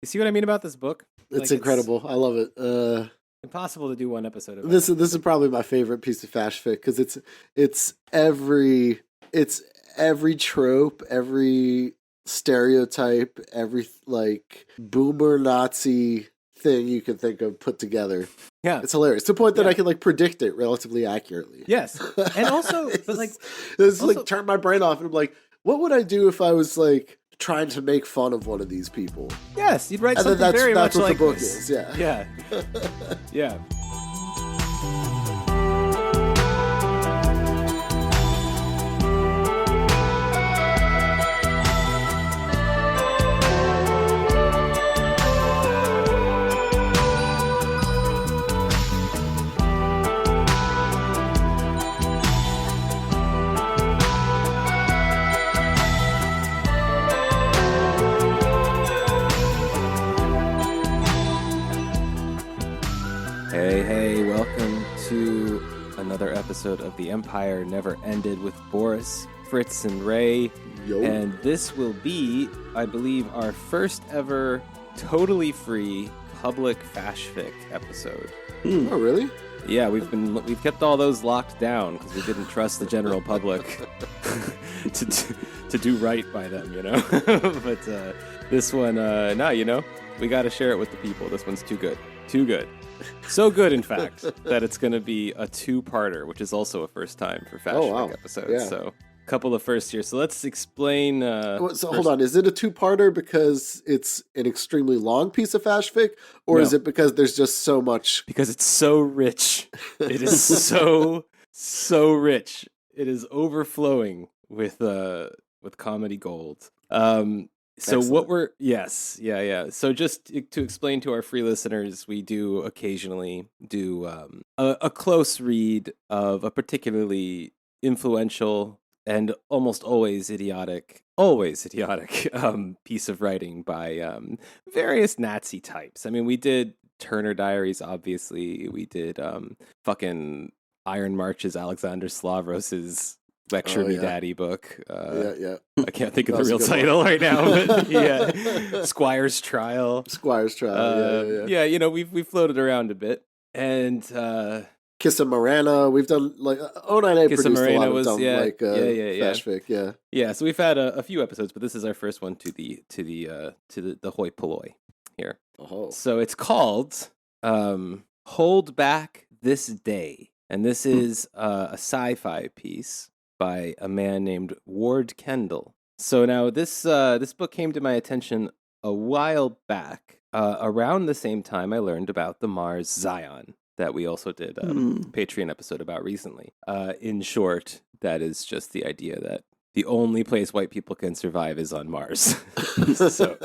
You see what I mean about this book? It's incredible. I love it. Impossible to do one episode of this is probably my favorite piece of Fash Fic because it's every trope, every stereotype, every like boomer Nazi thing you can think of put together. Yeah, it's hilarious to the point that I can like predict it relatively accurately. Yes, and also, but like, it's like turn my brain off and I'm like, what would I do if I was like trying to make fun of one of these people? Yes, you'd write and something very much like the book this. Is. Yeah, yeah, yeah. Hey, welcome to another episode of The Empire Never Ended with Boris, Fritz, and Ray. Yo. And this will be, I believe, our first ever totally free public Fash Fic episode. Oh, really? Yeah, we've kept all those locked down because we didn't trust the general public to do right by them, you know? But this one, we got to share it with the people. This one's too good. Too good. So good, in fact, that it's going to be a two-parter, which is also a first time for Fash Fic episodes. Yeah. So a couple of firsts here. So let's explain. Hold on. Is it a two-parter because it's an extremely long piece of Fash Fic, or is it because there's just so much? Because it's so rich. It is so rich. It is overflowing with comedy gold. So Excellent. So just to explain to our free listeners, we do occasionally do a close read of a particularly influential and almost always idiotic piece of writing by various Nazi types. I mean, we did Turner Diaries, obviously. We did fucking Iron March's Alexander Slavros' Lecture Me Daddy book. I can't think of the real title right now, but yeah. Squire's Trial. Yeah, you know, we've floated around a bit. And Kiss of Marana, we've done like 098 Kiss of produced Marana a lot was of Fash Fic, Yeah, so we've had a few episodes, but this is our first one to the hoi polloi here. Oh. So it's called Hold Back This Day. And this is a sci-fi piece by a man named Ward Kendall. So now this book came to my attention a while back. Around the same time I learned about the Mars Zion that we also did a Patreon episode about recently. In short, that is just the idea that the only place white people can survive is on Mars. So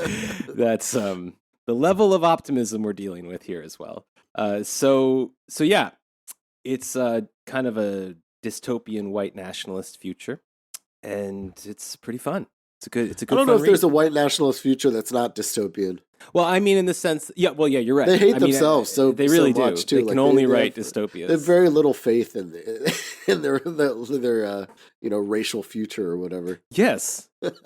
that's the level of optimism we're dealing with here as well. So yeah, it's kind of a dystopian white nationalist future, and it's pretty fun. It's a good. I don't know if there's a white nationalist future that's not dystopian. Well, I mean, in the sense, you're right. They hate themselves they really so much do. too. They can only write dystopias. They have very little faith in their racial future or whatever. Yes. And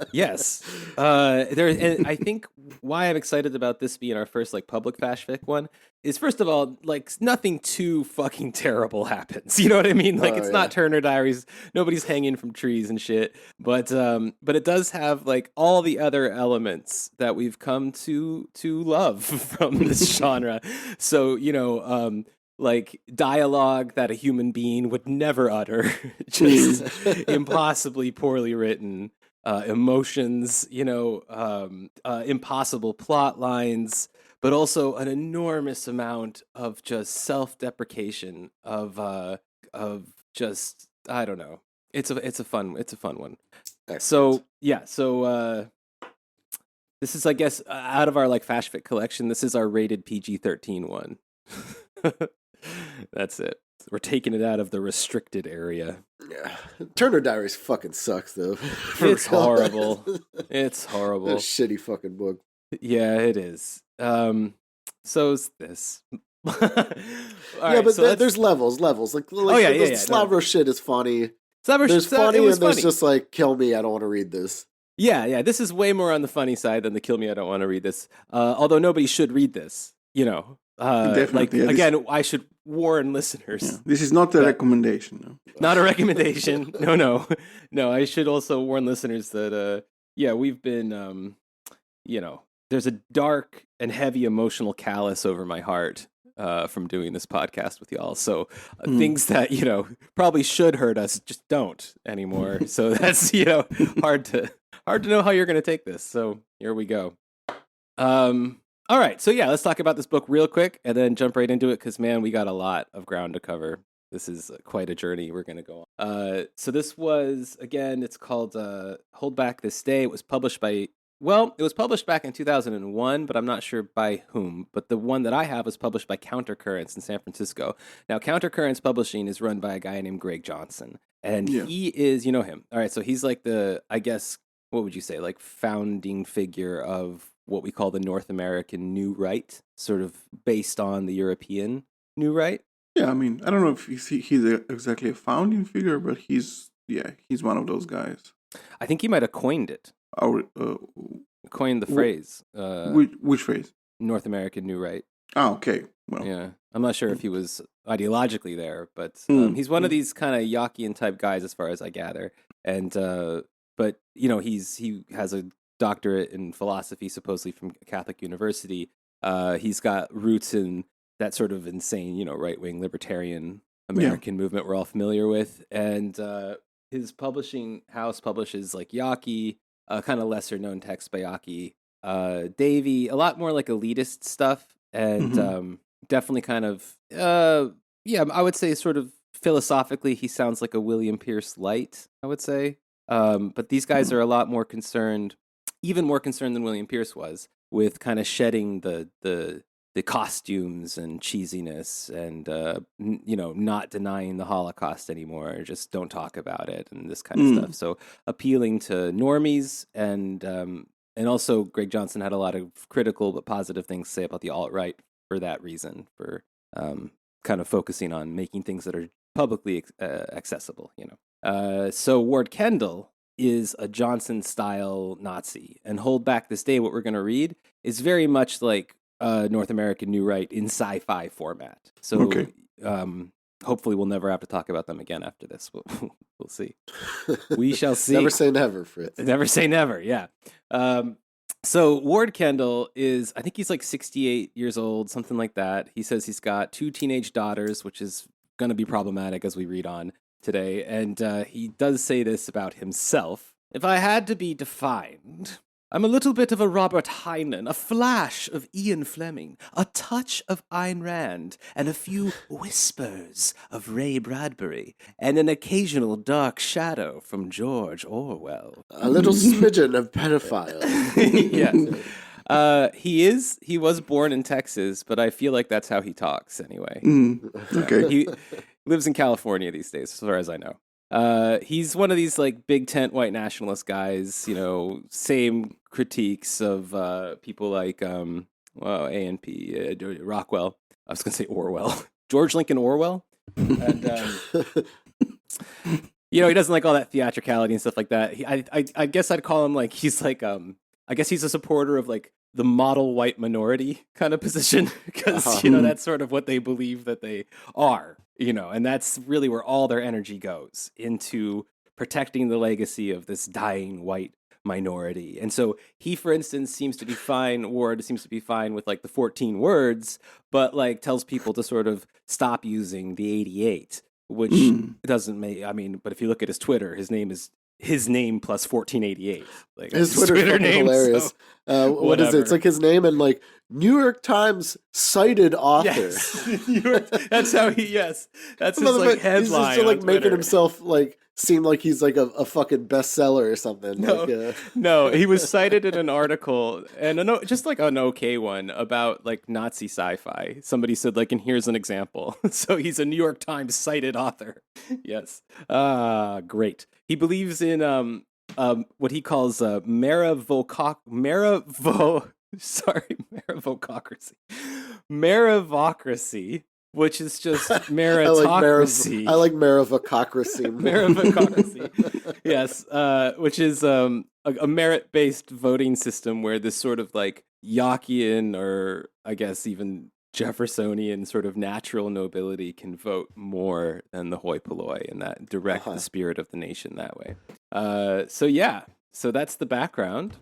I think why I'm excited about this being our first like public Fash Fic one is, first of all, like nothing too fucking terrible happens. You know what I mean? Like it's not Turner Diaries. Nobody's hanging from trees and shit. But it does have like all the other elements that we've come to love from this genre. So, you know, like dialogue that a human being would never utter, just impossibly poorly written. Emotions, you know, impossible plot lines, but also an enormous amount of just self-deprecation of just, I don't know. It's a fun one. Excellent. So yeah, this is, I guess, out of our like Fash Fic collection, this is our rated PG-13 one. That's it. We're taking it out of the restricted area. Yeah. Turner Diaries fucking sucks, though. It's horrible. It's horrible. It's a shitty fucking book. Yeah, it is. So's this. There's levels. Like Slavro shit is funny. There's funny, and funny. there's just like, kill me, I don't want to read this. Yeah. This is way more on the funny side than the kill me, I don't want to read this. Although nobody should read this, you know. Definitely. Again, I should warn listeners. This is not a recommendation. No. Not a recommendation. No. I should also warn listeners that, we've been, there's a dark and heavy emotional callus over my heart from doing this podcast with y'all. So things that, probably should hurt us just don't anymore. So that's, hard to know how you're going to take this. So here we go. All right. So let's talk about this book real quick and then jump right into it because, man, we got a lot of ground to cover. This is quite a journey we're going to go on. So this was, again, it's called Hold Back This Day. It was published back in 2001, but I'm not sure by whom. But the one that I have was published by Countercurrents in San Francisco. Now, Countercurrents Publishing is run by a guy named Greg Johnson. And he is, you know him. All right, so he's like the, I guess, what would you say, like founding figure of what we call the North American New Right, sort of based on the European New Right. Yeah, I mean, I don't know if he's exactly a founding figure, but he's one of those guys. I think he might have coined it. Coined the phrase. Which phrase? North American New Right. Oh, okay. Well, yeah, I'm not sure if he was ideologically there, but he's one of these kind of Yachian type guys, as far as I gather. And but he has a doctorate in philosophy, supposedly from Catholic University. He's got roots in that sort of insane, right-wing libertarian American movement we're all familiar with. And his publishing house publishes like Yachi, kind of lesser-known texts by Yachi, Davy, a lot more like elitist stuff, and definitely kind of, I would say sort of philosophically, he sounds like a William Pierce light, I would say. But these guys are a lot more concerned, even more concerned than William Pierce was, with kind of shedding the costumes and cheesiness and, not denying the Holocaust anymore. Just don't talk about it and this kind of stuff. So appealing to normies and also Greg Johnson had a lot of critical but positive things to say about the alt-right for that reason, for kind of focusing on making things that are publicly accessible, So Ward Kendall is a Johnson-style Nazi, and Hold Back This Day, what we're going to read, is very much like North American New Right in sci-fi format. So hopefully we'll never have to talk about them again after this. We'll see. We shall see. Never say never, Fritz. Never say never, yeah. So Ward Kendall is, I think he's like 68 years old, something like that. He says he's got 2 teenage daughters, which is going to be problematic as we read on today. And he does say this about himself. If I had to be defined, I'm a little bit of a Robert Heinlein, a flash of Ian Fleming, a touch of Ayn Rand, and a few whispers of Ray Bradbury, and an occasional dark shadow from George Orwell. A little smidgen of pedophile. Yeah. He was born in Texas, but I feel like that's how he talks anyway. Okay. He lives in California these days, as far as I know. He's one of these like big tent white nationalist guys, same critiques of people like A&P, Rockwell. I was going to say Orwell. George Lincoln Orwell. And he doesn't like all that theatricality and stuff like that. I guess I'd call him like he's like I guess he's a supporter of like the model white minority kind of position because that's sort of what they believe that they are. And that's really where all their energy goes, into protecting the legacy of this dying white minority. And so he, for instance, Ward seems to be fine with like the 14 words, but like tells people to sort of stop using the 88, which doesn't make, but if you look at his Twitter, his name plus 1488. Like his Twitter name, hilarious. So, what is it? It's like his name and like New York Times cited author. Yes. That's how that's his like headline. He's just like making himself like seem like he's like a fucking bestseller or something. No, he was cited in an article, and just like an okay one about like Nazi sci-fi. Somebody said like, and here's an example. So he's a New York Times cited author. Yes. Great. He believes in what he calls meritocracy, which is just I meritocracy. like meritocracy. Meritocracy. Yes, which is a merit-based voting system where this sort of like Yachian, or I guess even Jeffersonian sort of natural nobility can vote more than the hoi polloi, and that direct the spirit of the nation that way. So that's the background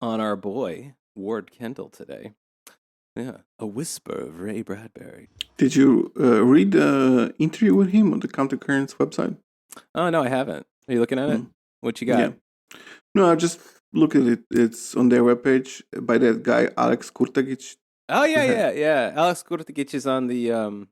on our boy Ward Kendall today. Yeah, a whisper of Ray Bradbury. Did you read the interview with him on the Countercurrents website? Oh no, I haven't. Are you looking at it? What you got? Yeah. No, I just look at it. It's on their webpage by that guy Alex Kurtagic. Oh yeah. Alex Kurtagic is on the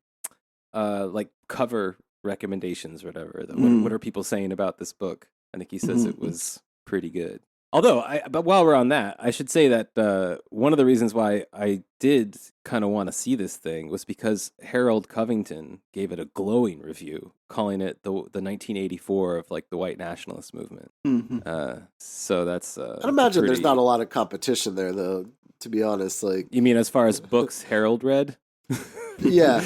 like cover recommendations or whatever. What are people saying about this book? I think he says it was pretty good. Although, but while we're on that, I should say that one of the reasons why I did kind of want to see this thing was because Harold Covington gave it a glowing review, calling it the 1984 of like the white nationalist movement. So that's. I'd imagine there's not a lot of competition there, though. To be honest, like you mean as far as books Harold read? yeah,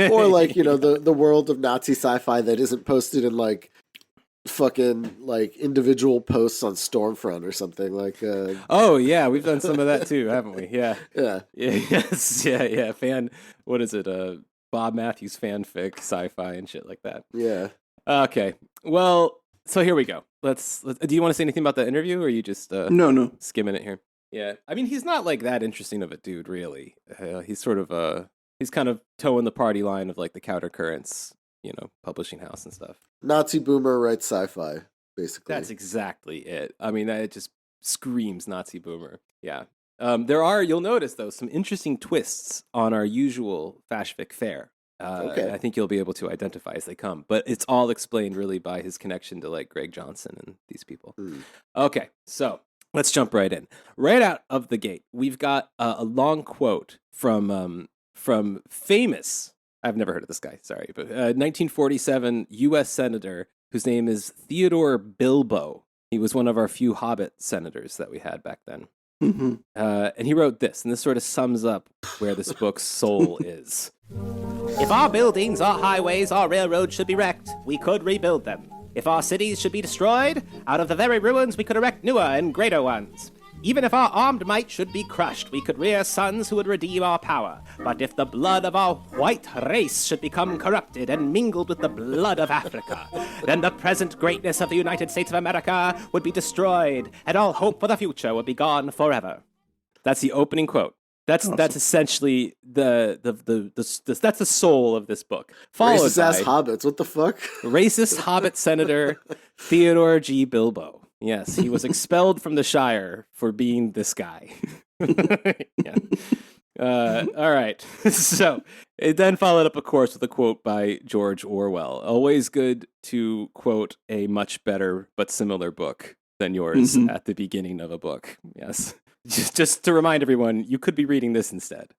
or like the world of Nazi sci-fi that isn't posted in like fucking like individual posts on Stormfront or something like oh yeah, we've done some of that too, haven't we? Yeah what is it, Bob Matthews fanfic sci-fi and shit like that. Okay, well, so here we go. Let's do you want to say anything about the interview, or are you just no skimming it here? Yeah, I mean, he's not like that interesting of a dude, really. He's sort of he's kind of towing the party line of like the Countercurrents, publishing house and stuff. Nazi boomer writes sci-fi, basically. That's exactly it. I mean, it just screams Nazi boomer. Yeah. There are, you'll notice, though, some interesting twists on our usual Fash Fic fare. Okay. I think you'll be able to identify as they come. But it's all explained really by his connection to like Greg Johnson and these people. Okay, so let's jump right in. Right out of the gate, we've got a long quote from famous, I've never heard of this guy, sorry, but 1947 U.S. Senator whose name is Theodore Bilbo. He was one of our few Hobbit senators that we had back then. And he wrote this, and this sort of sums up where this book's soul is. If our buildings, our highways, our railroads should be wrecked, we could rebuild them. If our cities should be destroyed, out of the very ruins we could erect newer and greater ones. Even if our armed might should be crushed, we could rear sons who would redeem our power. But if the blood of our white race should become corrupted and mingled with the blood of Africa, then the present greatness of the United States of America would be destroyed, and all hope for the future would be gone forever. That's the opening quote. That's essentially that's the soul of this book. Racist ass hobbits, what the fuck? Racist hobbit senator Theodore G. Bilbo. Yes, he was expelled from the Shire for being this guy. Yeah. All right. So it then followed up, of course, with a quote by George Orwell. Always good to quote a much better but similar book than yours at the beginning of a book. Yes. Just to remind everyone, you could be reading this instead.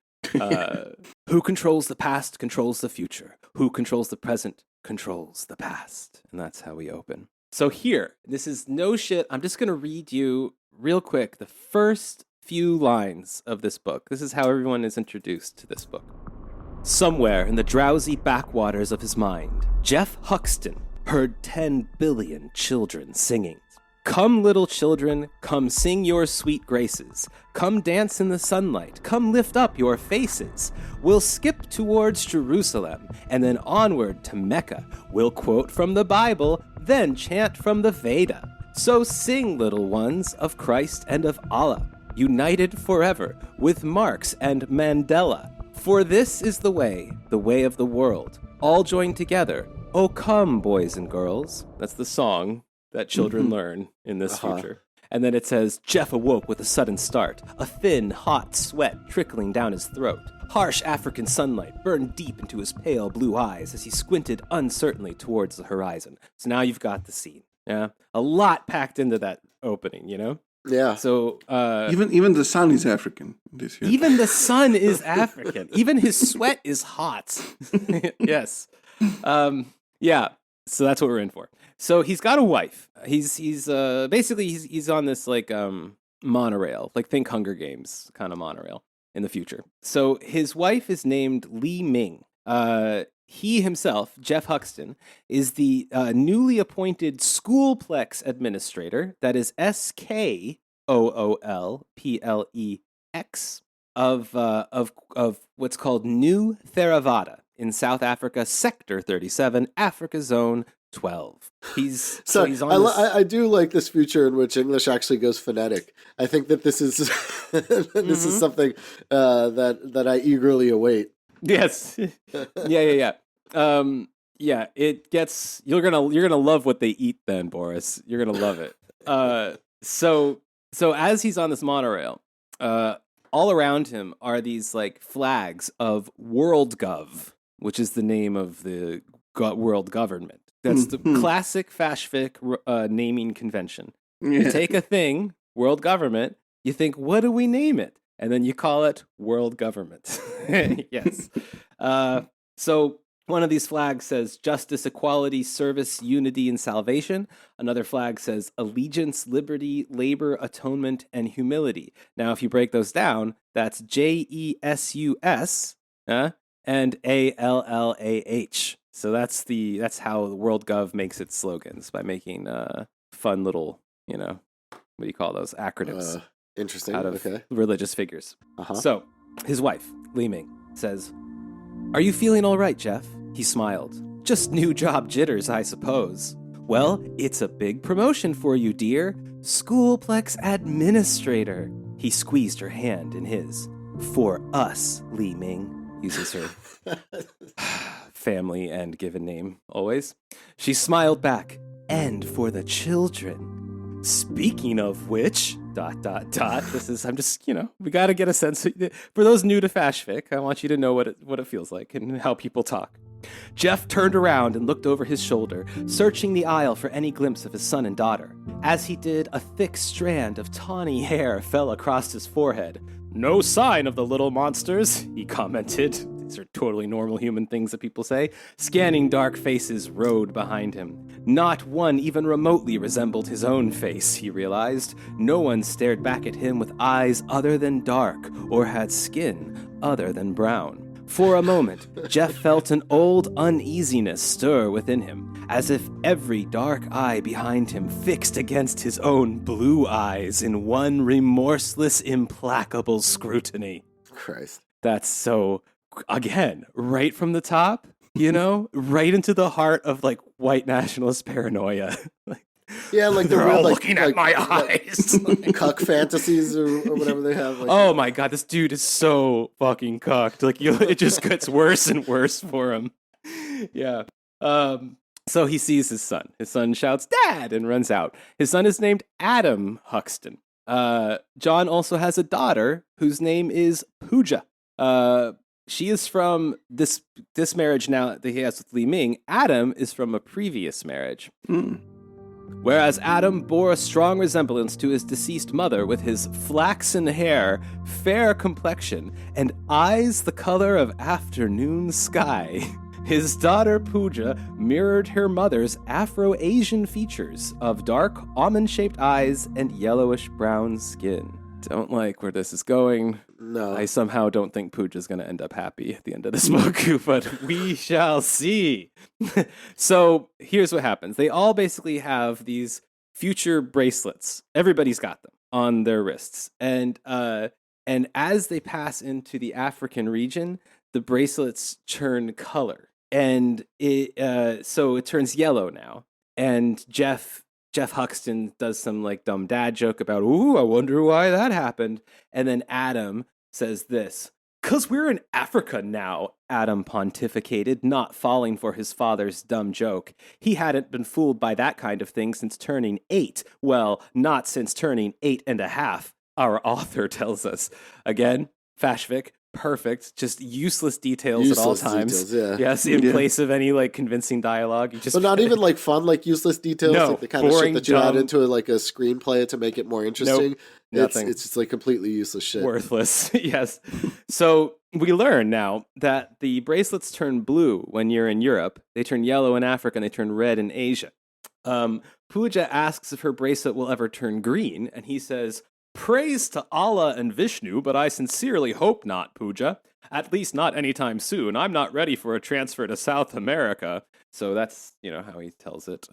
Who controls the past controls the future. Who controls the present controls the past. And that's how we open. So here, this is no shit. I'm just going to read you real quick the first few lines of this book. This is how everyone is introduced to this book. Somewhere in the drowsy backwaters of his mind, Jeff Huxton heard 10 billion children singing. Come, little children, come sing your sweet graces. Come dance in the sunlight. Come lift up your faces. We'll skip towards Jerusalem and then onward to Mecca. We'll quote from the Bible, then chant from the Veda. So sing, little ones, of Christ and of Allah, united forever with Marx and Mandela. For this is the way of the world, all joined together. Oh, come, boys and girls. That's the song that children learn in this future. And then it says, Jeff awoke with a sudden start, a thin, hot sweat trickling down his throat. Harsh African sunlight burned deep into his pale blue eyes as he squinted uncertainly towards the horizon. So now you've got the scene. Yeah, a lot packed into that opening, you know? Yeah. So even the sun is African this year. Even the sun is African. Even his sweat is hot. Yes. Yeah. So that's what we're in for. So he's got a wife. He's basically he's on this like monorail, like think Hunger Games kind of monorail in the future. So his wife is named Li Ming. He himself, Jeff Huxton, is the newly appointed Schoolplex administrator. That is SKOOLPLEX of what's called New Theravada in South Africa, Sector 37, Africa Zone 12. He's I do like this future in which English actually goes phonetic. I think that this is this is something that I eagerly await. Yes. Yeah. It gets you're gonna love what they eat then, Boris. You're gonna love it. So as he's on this monorail, all around him are these like flags of WorldGov, which is the name of the world government. That's the classic Fash Fic naming convention. You take a thing, world government, you think, what do we name it? And then you call it world government. Yes. So one of these flags says justice, equality, service, unity, and salvation. Another flag says allegiance, liberty, labor, atonement, and humility. Now, if you break those down, that's JESUS and ALLAH. So that's how the WorldGov makes its slogans, by making fun little, what do you call those acronyms? Interesting. Out of religious figures. So his wife, Li Ming, says, "Are you feeling all right, Jeff?" He smiled. "Just new job jitters, I suppose." "Well, it's a big promotion for you, dear. Schoolplex administrator." He squeezed her hand in his. "For us," Li Ming uses her family and given name always. She smiled back. "And for the children. Speaking of which, ... This is, I'm just, we got to get a sense. For those new to Fash Fic, I want you to know what it feels like and how people talk. Jeff turned around and looked over his shoulder, searching the aisle for any glimpse of his son and daughter. As he did, a thick strand of tawny hair fell across his forehead. "No sign of the little monsters," he commented. These are totally normal human things that people say. Scanning dark faces rode behind him. Not one even remotely resembled his own face, he realized. No one stared back at him with eyes other than dark, or had skin other than brown. For a moment, Jeff felt an old uneasiness stir within him, as if every dark eye behind him fixed against his own blue eyes in one remorseless, implacable scrutiny. Christ. That's so, again, right from the top, right into the heart of like white nationalist paranoia. Yeah, like they're weird, all looking at my eyes. Cuck fantasies or whatever they have. Like, oh my god, this dude is so fucking cucked. Like it just gets worse and worse for him. Yeah. So he sees his son. His son shouts, "Dad!" and runs out. His son is named Adam Huxton. John also has a daughter whose name is Pooja. She is from this marriage now that he has with Li Ming. Adam is from a previous marriage. Whereas Adam bore a strong resemblance to his deceased mother with his flaxen hair, fair complexion, and eyes the color of afternoon sky. His daughter Pooja mirrored her mother's Afro-Asian features of dark, almond-shaped eyes and yellowish-brown skin. Don't like where this is going. No. I somehow don't think Pooja's going to end up happy at the end of this book, but we shall see. So here's what happens. They all basically have these future bracelets. Everybody's got them on their wrists. And as they pass into the African region, the bracelets turn color. And so it turns yellow now. And Jeff Huxton does some like dumb dad joke about, "Ooh, I wonder why that happened." And then Adam says this, "'Cause we're in Africa now," Adam pontificated, not falling for his father's dumb joke. He hadn't been fooled by that kind of thing since turning 8. Well, not since turning 8.5, our author tells us. Again, Fash Fic, perfect, just useless details at all times. Details, yeah. Yes, in place of any like convincing dialogue. But not even like fun, like useless details, no, like the kind boring, of shit that you dumb. add into like a screenplay to make it more interesting. Nope, nothing. It's just like completely useless shit. Worthless. Yes. So we learn now that the bracelets turn blue when you're in Europe. They turn yellow in Africa and they turn red in Asia. Pooja asks if her bracelet will ever turn green, and he says, "Praise to Allah and Vishnu, but I sincerely hope not, Pooja." At least not anytime soon. I'm not ready for a transfer to South America. So that's, how he tells it.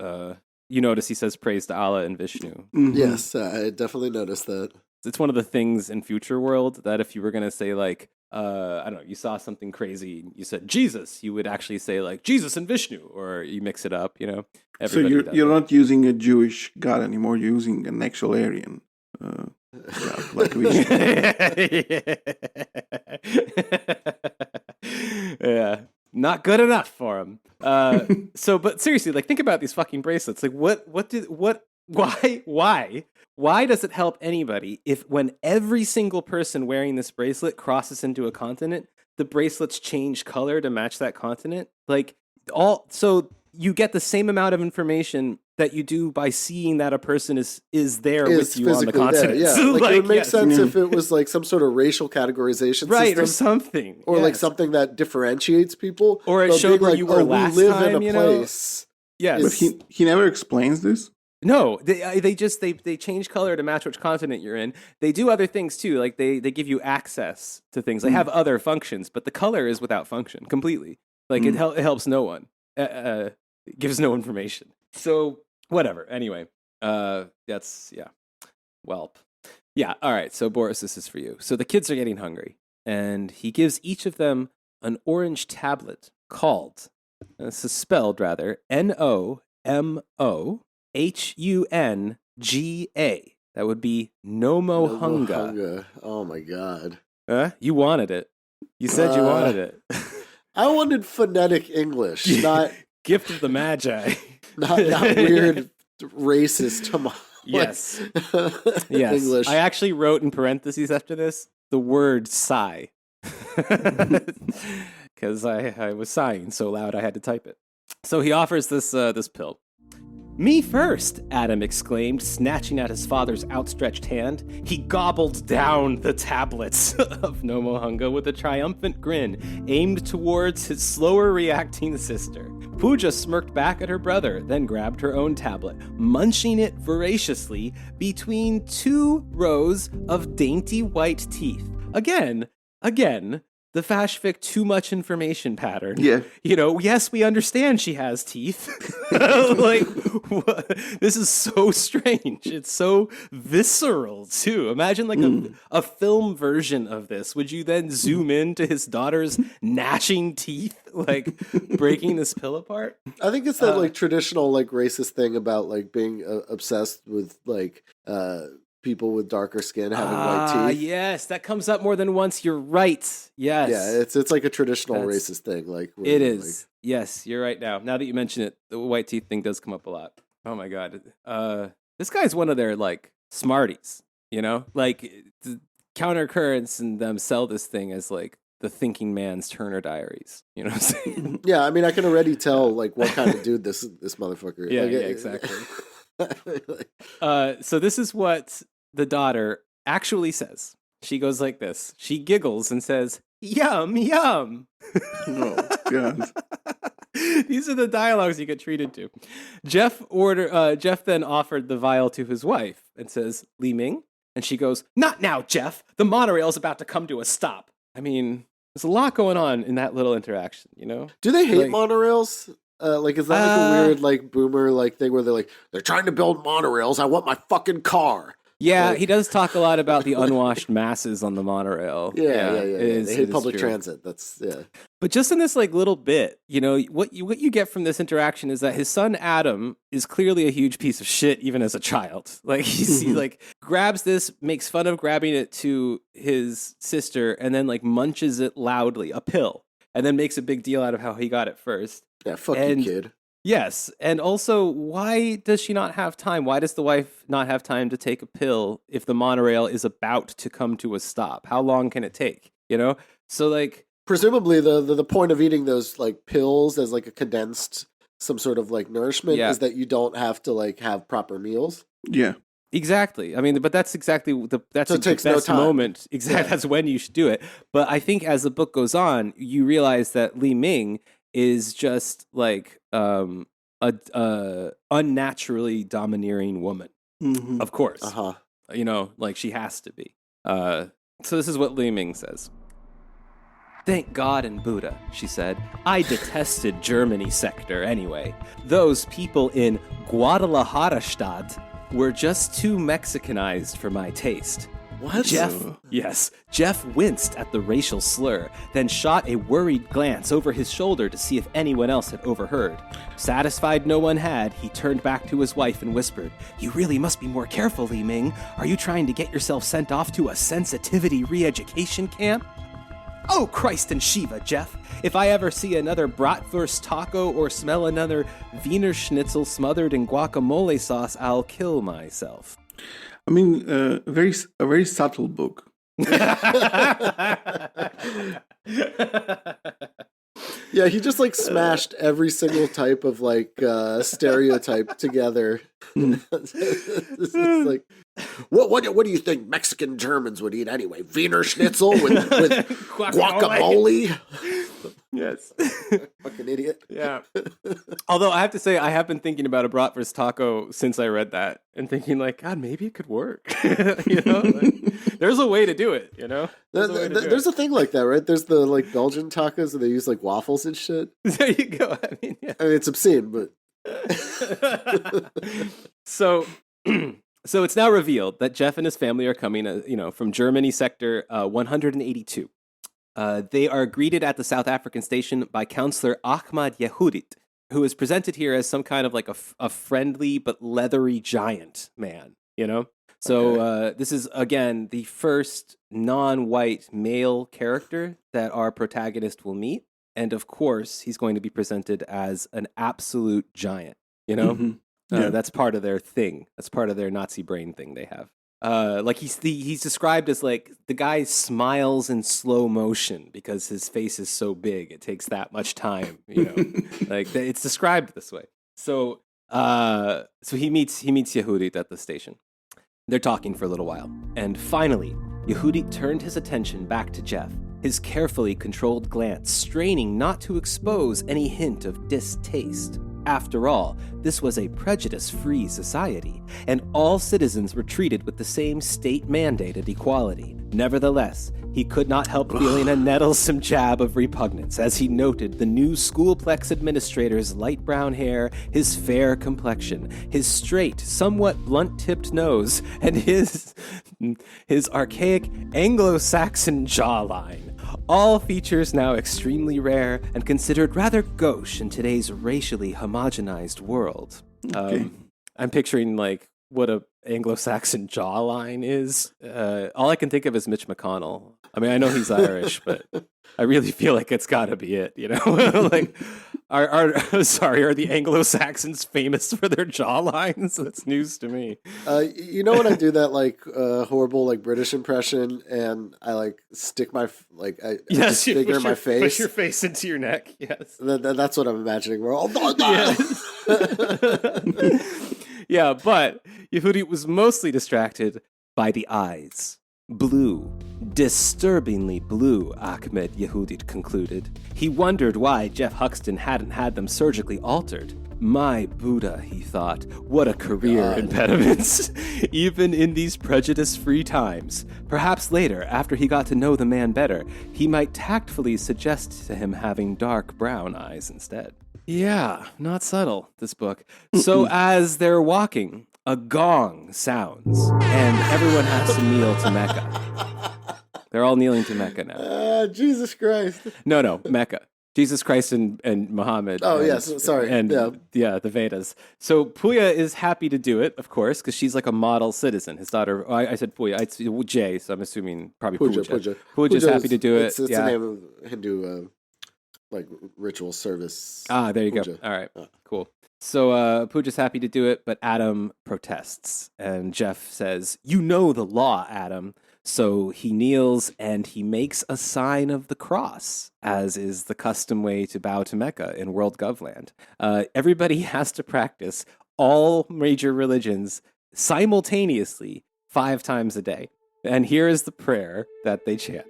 You notice he says praise to Allah and Vishnu. Mhm. Yes, I definitely noticed that. It's one of the things in Future World that if you were going to say, like, I don't know, you saw something crazy, you said Jesus, you would actually say, like, Jesus and Vishnu, or you mix it up, So Everybody does you're that. not using a Jewish god anymore. You're using an actual Aryan god, like Vishnu. Yeah, not good enough for him. But seriously, like, think about these fucking bracelets. Like, why does it help anybody if when every single person wearing this bracelet crosses into a continent, the bracelets change color to match that continent? Like, so you get the same amount of information that you do by seeing that a person is there with you on the continent. Yeah, So, like, it would make yes. sense if it was like some sort of racial categorization Right, system. or something. Or like Yes. something that differentiates people. Or it But showed being where like, you were last we live time, in a place. Yes. But he never explains this. No, they change color to match which continent you're in. They do other things too, like they give you access to things. They have other functions, but the color is without function completely. Like it helps no one. It gives no information. So whatever. Anyway, that's Welp. Yeah. All right. So Boris, this is for you. So the kids are getting hungry, and he gives each of them an orange tablet called. This is spelled rather NOMOHUNGA. That would be Nomohunga. Nomohunga. Oh my god. You wanted it. You said you wanted it. I wanted phonetic English, not Gift of the Magi. not weird racist Yes. Yes. English. I actually wrote in parentheses after this the word sigh. Because I was sighing so loud I had to type it. So he offers this pill. Me first, Adam exclaimed, snatching at his father's outstretched hand. He gobbled down the tablets of Nomohunga with a triumphant grin, aimed towards his slower reacting sister. Pooja smirked back at her brother, then grabbed her own tablet, munching it voraciously between two rows of dainty white teeth. Again, the Fash Fic too much information pattern. Yeah. Yes, we understand she has teeth. Like, what? This is so strange. It's so visceral, too. Imagine, like, a film version of this. Would you then zoom in to his daughter's gnashing teeth, like, breaking this pill apart? I think it's that like traditional like racist thing about like being obsessed with like people with darker skin having white teeth. Yes, that comes up more than once. You're right. Yes. Yeah, it's like a traditional racist thing. Like it is. Yes, you're right now. Now that you mention it, the white teeth thing does come up a lot. Oh my god. This guy's one of their like smarties, Like the Countercurrents and them sell this thing as like the thinking man's Turner Diaries. You know what I'm saying? Yeah, I mean I can already tell like what kind of dude this motherfucker is. Yeah, Like, exactly. So this is what the daughter actually says. She goes like this. She giggles and says, "Yum, yum." Oh, God. These are the dialogues you get treated to. Jeff then offered the vial to his wife and says, "Li Ming?" And she goes, "Not now, Jeff. The monorail's about to come to a stop." I mean, there's a lot going on in that little interaction, Do they hate Like- monorails? Like, is that like a weird like boomer like thing where they're trying to build monorails? I want my fucking car. Yeah, Like- he does talk a lot about the unwashed masses on the monorail. Yeah. it is- They it hate is public true. transit. That's But just in this like little bit, what you get from this interaction is that his son Adam is clearly a huge piece of shit, even as a child. Like he like grabs this, makes fun of grabbing it to his sister, and then like munches it loudly, a pill, and then makes a big deal out of how he got it first. Yeah, fuck And- you, kid. Yes, and also, why does she not have time? Why does the wife not have time to take a pill if the monorail is about to come to a stop? How long can it take? So like. Presumably, the point of eating those like pills as like a condensed some sort of like nourishment is that you don't have to like have proper meals. Yeah. Exactly. I mean, but that's exactly that's So it the takes no best time. moment. Exactly. Yeah. That's when you should do it. But I think as the book goes on, you realize that Li Ming is just like a unnaturally domineering woman. Mm-hmm. Of course. Uh-huh. Like she has to be. So this is what Li Ming says. Thank God and Buddha, she said. I detested Germany sector anyway. Those people in Guadalajara-Stadt were just too Mexicanized for my taste. What? Jeff winced at the racial slur, then shot a worried glance over his shoulder to see if anyone else had overheard. Satisfied no one had, he turned back to his wife and whispered, "You really must be more careful, Li Ming. Are you trying to get yourself sent off to a sensitivity re-education camp?" "Oh, Christ and Shiva, Jeff. If I ever see another bratwurst taco or smell another Wiener Schnitzel smothered in guacamole sauce, I'll kill myself." I mean, a very subtle book. Yeah, he just like smashed every single type of like stereotype together. This is like, what do you think Mexican Germans would eat anyway? Wiener Schnitzel with guacamole? Yes. Fucking idiot. Yeah. Although I have to say, I have been thinking about a bratwurst taco since I read that, and thinking like, God, maybe it could work. You know, there's a way to do it. You know, there's a thing like that, right? There's the like Belgian tacos and they use like waffles and shit. There you go. I mean, it's obscene, but so it's now revealed that Jeff and his family are coming, from Germany sector 182. They are greeted at the South African station by Counselor Ahmad Yehudit, who is presented here as some kind of like a friendly but leathery giant man, you know? So this is, again, the first non-white male character that our protagonist will meet. And of course, he's going to be presented as an absolute giant, you know? Mm-hmm. Yeah. That's part of their thing. That's part of their Nazi brain thing they have. Like he's described as like the guy smiles in slow motion because his face is so big. It takes that much time, you know. Like it's described this way. So he meets Yehudit at the station. They're talking for a little while, and finally, Yehudit turned his attention back to Jeff. His carefully controlled glance straining not to expose any hint of distaste. After all, this was a prejudice-free society, and all citizens were treated with the same state-mandated equality. Nevertheless, he could not help feeling a nettlesome jab of repugnance as he noted the new schoolplex administrator's light brown hair, his fair complexion, his straight, somewhat blunt-tipped nose, and his archaic Anglo-Saxon jawline. All features now extremely rare and considered rather gauche in today's racially homogenized world. Okay. I'm picturing like what a Anglo-Saxon jawline is. All I can think of is Mitch McConnell. I mean, I know he's Irish, but I really feel like it's got to be it. You know, like are the Anglo-Saxons famous for their jawlines? That's news to me. You know when I do that like horrible like British impression and I like stick my I disfigure my face, push your face into your neck. Yes, that's what I'm imagining. We're all yeah, but Yehudit was mostly distracted by the eyes. Blue, disturbingly blue, Ahmed Yehudit concluded. He wondered why Jeff Huxton hadn't had them surgically altered. My Buddha, he thought, what a career impediments, even in these prejudice-free times. Perhaps later, after he got to know the man better, he might tactfully suggest to him having dark brown eyes instead. Yeah, not subtle, this book. So as they're walking, a gong sounds, and everyone has to kneel to Mecca. They're all kneeling to Mecca now. Jesus Christ. No, Mecca. Jesus Christ and Muhammad. Oh, yes, sorry. And the Vedas. So Puya is happy to do it, of course, because she's like a model citizen. His daughter, I said Puya, it's Jay, so I'm assuming probably Puja. Puja's happy to do it. It's the name of Hindu like ritual service. Ah, there you go. All right, cool. So Puja's happy to do it, but Adam protests. And Jeff says, "You know the law, Adam." So he kneels and he makes a sign of the cross, as is the custom way to bow to Mecca in World Govland. Everybody has to practice all major religions simultaneously 5 times a day. And here is the prayer that they chant.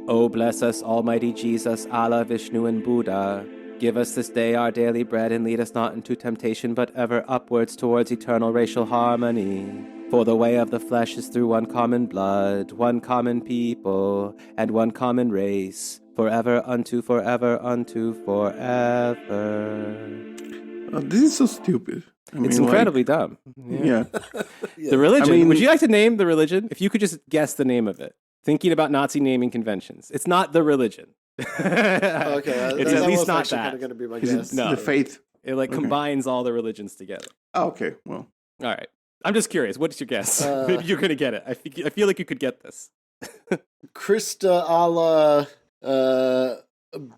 Oh, bless us, Almighty Jesus, Allah, Vishnu, and Buddha. Give us this day our daily bread and lead us not into temptation, but ever upwards towards eternal racial harmony. For the way of the flesh is through one common blood, one common people, and one common race. forever unto forever unto forever. This is so stupid. I It's mean, incredibly dumb. Yeah. The religion. I mean- Would you like to name the religion? If you could just guess the name of it. Thinking about Nazi naming conventions. It's not the religion. Okay, It's that at least was not actually that. kind of going to be my Is guess. it No. the faith? It like Okay. combines all the religions together. Oh, okay, well. All right. I'm just curious. What's your guess? Maybe you're going to get it. I feel like you could get this. Krista a la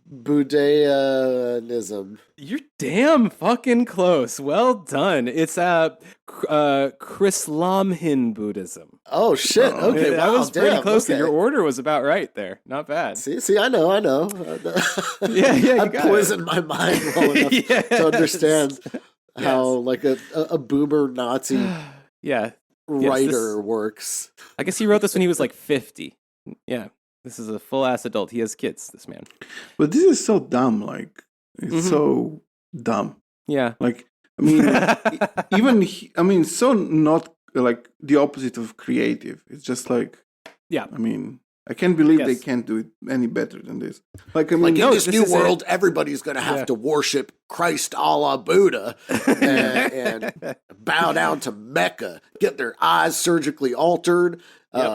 Buddhism. You're damn fucking close. Well done. It's Chrislamhin Buddhism. Oh shit! Oh. Okay, that wow, was pretty damn, close. okay. Your order was about right there. Not bad. See, I know. Yeah, you I got poisoned my mind well enough to understand how like a boomer Nazi Yeah. writer works. I guess he wrote this when he was like 50. Yeah. This is a full ass adult. He has kids, this man. But this is so dumb, like, it's so dumb. Yeah. Like, I mean, so not like the opposite of creative. It's just like, Yeah. I mean, I can't believe they Yes. can't do it any better than this. Like, I mean, Like in no, this this new is world, everybody's going to have Yeah. to worship Christ a la Buddha and bow down to Mecca, get their eyes surgically altered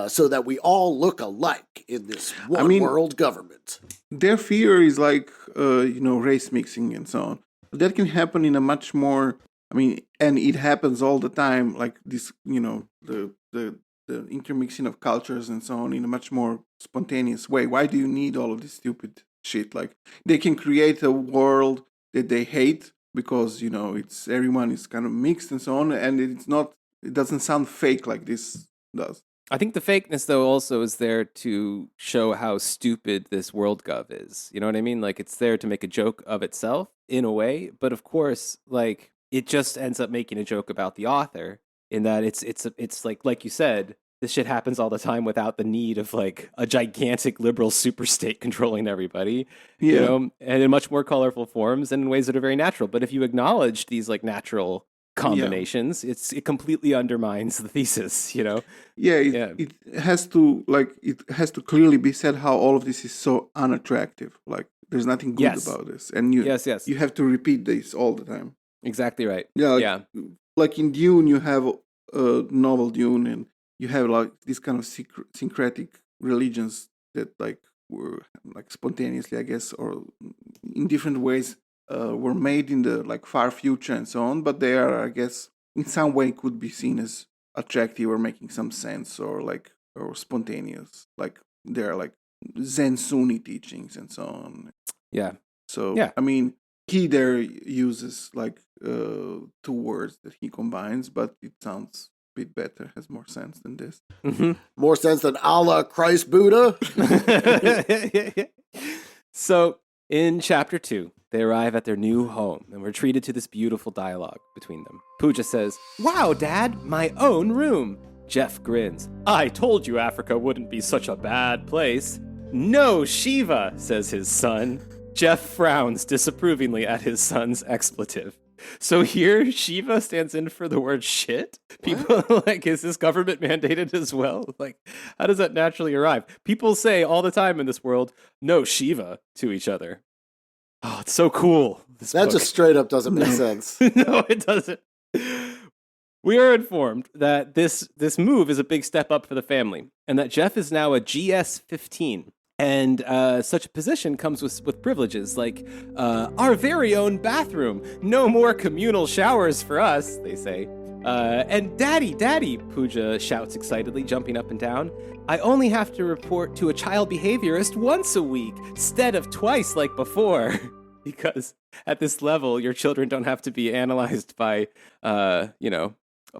so that we all look alike in this one world government. their fear is like, race mixing and so on. But that can happen in a much more, I mean, and it happens all the time, like this, the intermixing of cultures and so on in a much more spontaneous way. Why do you need all of this stupid shit? Like, they can create a world that they hate because, it's everyone is kind of mixed and so on, and it doesn't sound fake like this does. I think the fakeness, though, also is there to show how stupid this world gov is. You know what I mean? Like, it's there to make a joke of itself in a way, but of course, like, it just ends up making a joke about the author in that it's like you said, this shit happens all the time without the need of like a gigantic liberal super state controlling everybody. Yeah. And in much more colorful forms and in ways that are very natural. But if you acknowledge these like natural combinations, it completely undermines the thesis, Yeah, it has to clearly be said how all of this is so unattractive. Like, there's nothing good about this, and you have to repeat this all the time. Exactly right. Yeah, like in Dune, you have novel Dune, and you have like these kind of syncretic religions that like were like spontaneously, I guess, or in different ways were made in the like far future and so on, but they are, I guess, in some way could be seen as attractive or making some sense or spontaneous. Like they're like Zen Sunni teachings and so on. Yeah. So I mean, he there uses like 2 words that he combines, but it sounds a bit better, has more sense than this. Mm-hmm. More sense than Allah, Christ, Buddha. So in chapter 2, they arrive at their new home and we're treated to this beautiful dialogue between them. Pooja says, "Wow, Dad, my own room." Jeff grins. "I told you Africa wouldn't be such a bad place." "No, Shiva," says his son. Jeff frowns disapprovingly at his son's expletive. So here, Shiva stands in for the word shit? People, like, is this government mandated as well? Like, how does that naturally arrive? People say all the time in this world, "No, Shiva," to each other. Oh, it's so cool. That just straight up doesn't make sense. No, it doesn't. We are informed that this move is a big step up for the family, and that Jeff is now a GS-15. And such a position comes with privileges like our very own bathroom. No more communal showers for us, they say. And Daddy, Pooja shouts excitedly, jumping up and down. "I only have to report to a child behaviorist once a week, instead of twice like before." Because at this level, your children don't have to be analyzed by, a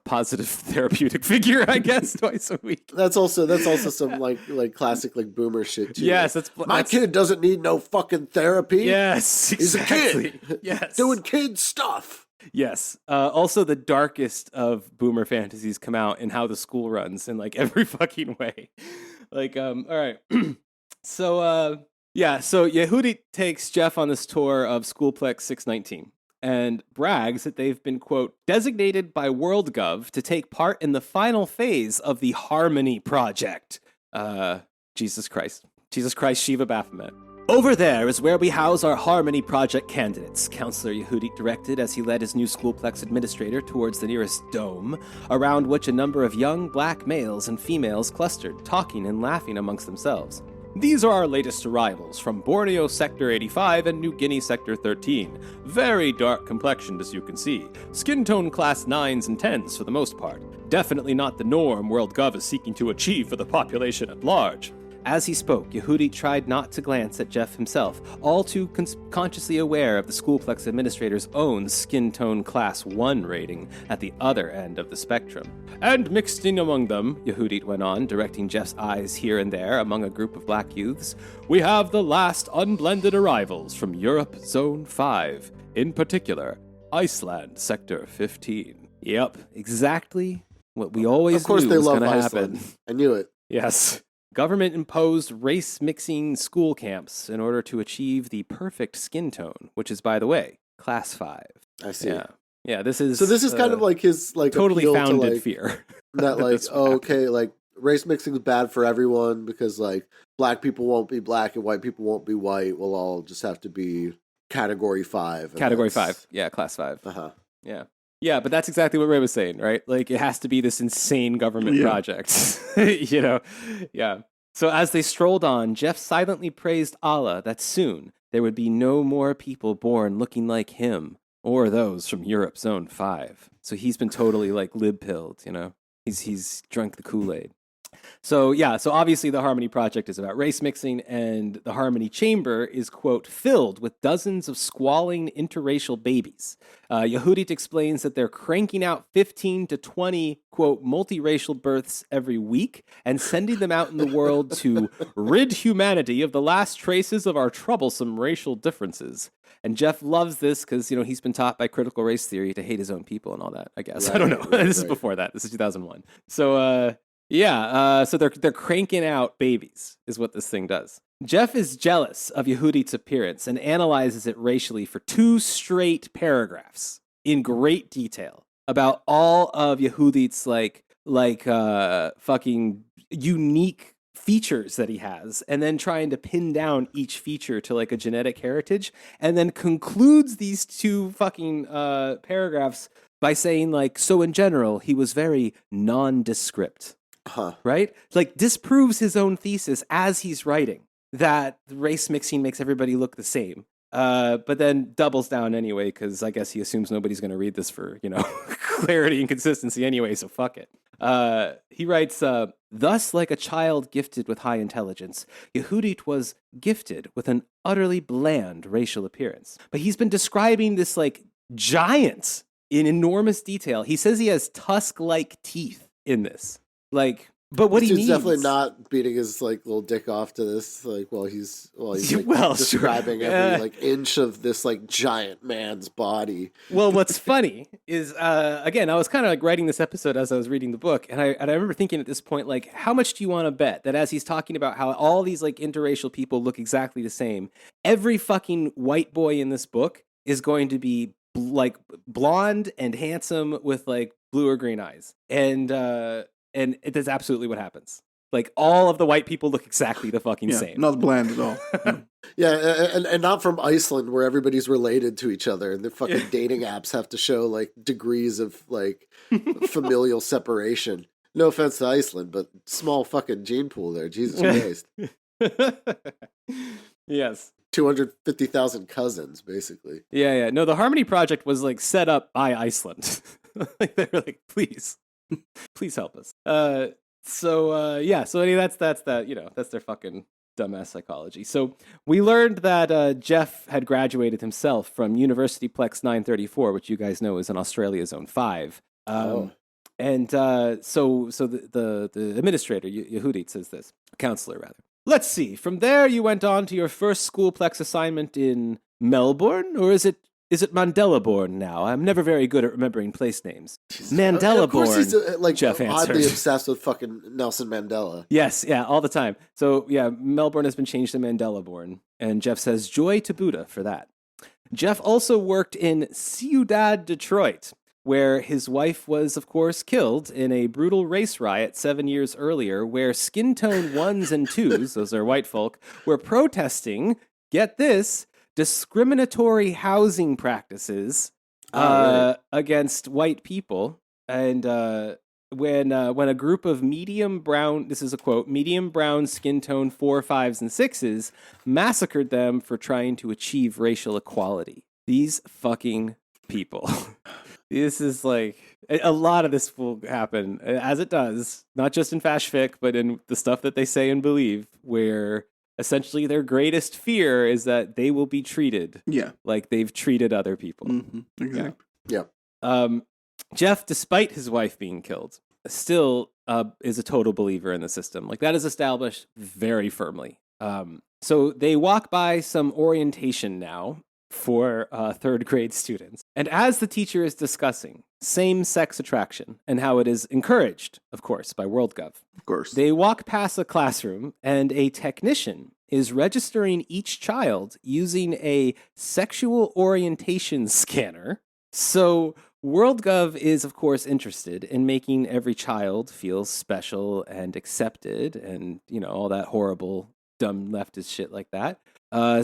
positive therapeutic figure, I guess, twice a week. That's also some like classic like boomer shit too. Yes, my kid doesn't need no fucking therapy. Yes, exactly. He's a kid. Yes, doing kid stuff. Yes. Also, the darkest of boomer fantasies come out in how the school runs in like every fucking way. Like, all right. So Yehudi takes Jeff on this tour of Schoolplex 619. And brags that they've been, quote, designated by WorldGov to take part in the final phase of the Harmony Project. Jesus Christ, Shiva Baphomet. Over there is where we house our Harmony Project candidates, Counselor Yehudit directed as he led his new schoolplex administrator towards the nearest dome, around which a number of young black males and females clustered, talking and laughing amongst themselves. These are our latest arrivals from Borneo Sector 85 and New Guinea Sector 13. Very dark complexioned, as you can see. Skin tone class 9s and 10s for the most part. Definitely not the norm WorldGov is seeking to achieve for the population at large. As he spoke, Yehudi tried not to glance at Jeff himself, all too consciously aware of the schoolplex administrator's own skin tone class 1 rating at the other end of the spectrum. And mixed in among them, Yehudi went on, directing Jeff's eyes here and there among a group of black youths, we have the last unblended arrivals from Europe Zone 5, in particular, Iceland Sector 15. Yep, exactly what we always knew was going to happen. I knew it. Yes. Government-imposed race-mixing school camps in order to achieve the perfect skin tone, which is, by the way, class 5. I see. Yeah, this is... So this is kind of like his, like, totally founded to, like, fear. That, like, okay, like, race mixing is bad for everyone because, like, black people won't be black and white people won't be white. We'll all just have to be category 5. Category 5. Yeah, class 5. Uh-huh. Yeah. Yeah, but that's exactly what Ray was saying, right? Like, it has to be this insane government project. You know? Yeah. So as they strolled on, Jeff silently praised Allah that soon there would be no more people born looking like him or those from Europe Zone 5. So he's been totally, like, lib-pilled, you know? He's drunk the Kool-Aid. So, yeah, so obviously the Harmony Project is about race mixing, and the Harmony Chamber is, quote, filled with dozens of squalling interracial babies. Yehudit explains that they're cranking out 15 to 20, quote, multiracial births every week and sending them out in the world to rid humanity of the last traces of our troublesome racial differences. And Jeff loves this because, you know, he's been taught by critical race theory to hate his own people and all that, I guess. Right, I don't know. This is before that. This is 2001. So, so they're cranking out babies, is what this thing does. Jeff is jealous of Yehudit's appearance and analyzes it racially for 2 straight paragraphs in great detail about all of Yehudit's fucking unique features that he has, and then trying to pin down each feature to like a genetic heritage, and then concludes these 2 fucking paragraphs by saying like, so in general, he was very nondescript. Right? Like, disproves his own thesis as he's writing that race mixing makes everybody look the same. But then doubles down anyway, because I guess he assumes nobody's going to read this for, you know, clarity and consistency anyway, so fuck it. He writes, thus, like a child gifted with high intelligence, Yehudit was gifted with an utterly bland racial appearance. But he's been describing this, like, giant in enormous detail. He says he has tusk-like teeth in this. Like, but what he means... He's definitely not beating his, like, little dick off to this, like, while he's like, describing every, like, inch of this, like, giant man's body. Well, what's funny is, again, I was kind of, like, writing this episode as I was reading the book, and I remember thinking at this point, like, how much do you want to bet that as he's talking about how all these, like, interracial people look exactly the same, every fucking white boy in this book is going to be, like, blonde and handsome with, like, blue or green eyes. And it is absolutely what happens. Like, all of the white people look exactly the fucking same. Not bland at all. And not from Iceland where everybody's related to each other. And the fucking dating apps have to show, like, degrees of, like, familial separation. No offense to Iceland, but small fucking gene pool there. Jesus Christ. Yes. 250,000 cousins, basically. Yeah. No, the Harmony Project was, like, set up by Iceland. Like, they were like, please help us. So anyway, that's that, you know, that's their fucking dumbass psychology. So we learned that Jeff had graduated himself from University Plex 934, which you guys know is in Australia Zone 5. And so the administrator, Yehudit, says this, counselor rather. Let's see, from there you went on to your first schoolplex assignment in Melbourne, or is it Mandela-born now? I'm never very good at remembering place names. Mandela-born, of course he's, like, Jeff answered. Oddly obsessed with fucking Nelson Mandela. Yes, yeah, all the time. So, yeah, Melbourne has been changed to Mandela-born. And Jeff says, joy to Buddha for that. Jeff also worked in Ciudad, Detroit, where his wife was, of course, killed in a brutal race riot 7 years earlier, where skin tone 1s and 2s, those are white folk, were protesting get this, discriminatory housing practices against white people. And when a group of medium brown, this is a quote, medium brown skin tone 4, 5s, and 6s massacred them for trying to achieve racial equality. These fucking people. This is like, a lot of this will happen, as it does, not just in Fash Fic, but in the stuff that they say and believe, where essentially their greatest fear is that they will be treated like they've treated other people. Mm-hmm. Exactly. Yeah. Jeff, despite his wife being killed, still is a total believer in the system. Like, that is established very firmly. So they walk by some orientation now for third grade students. And as the teacher is discussing same-sex attraction and how it is encouraged, of course, by WorldGov, Of course. they walk past a classroom and a technician is registering each child using a sexual orientation scanner. So WorldGov is, of course, interested in making every child feel special and accepted and, you know, all that horrible, dumb leftist shit like that.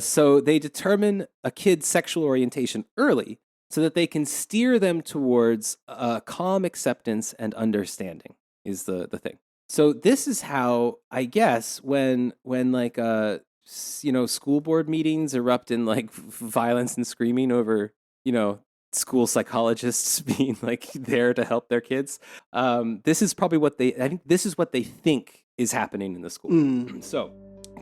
So they determine a kid's sexual orientation early so that they can steer them towards calm acceptance and understanding is the thing. So this is how, I guess, when like, school board meetings erupt in like violence and screaming over, school psychologists being like there to help their kids. This is probably I think this is what they think is happening in the school. So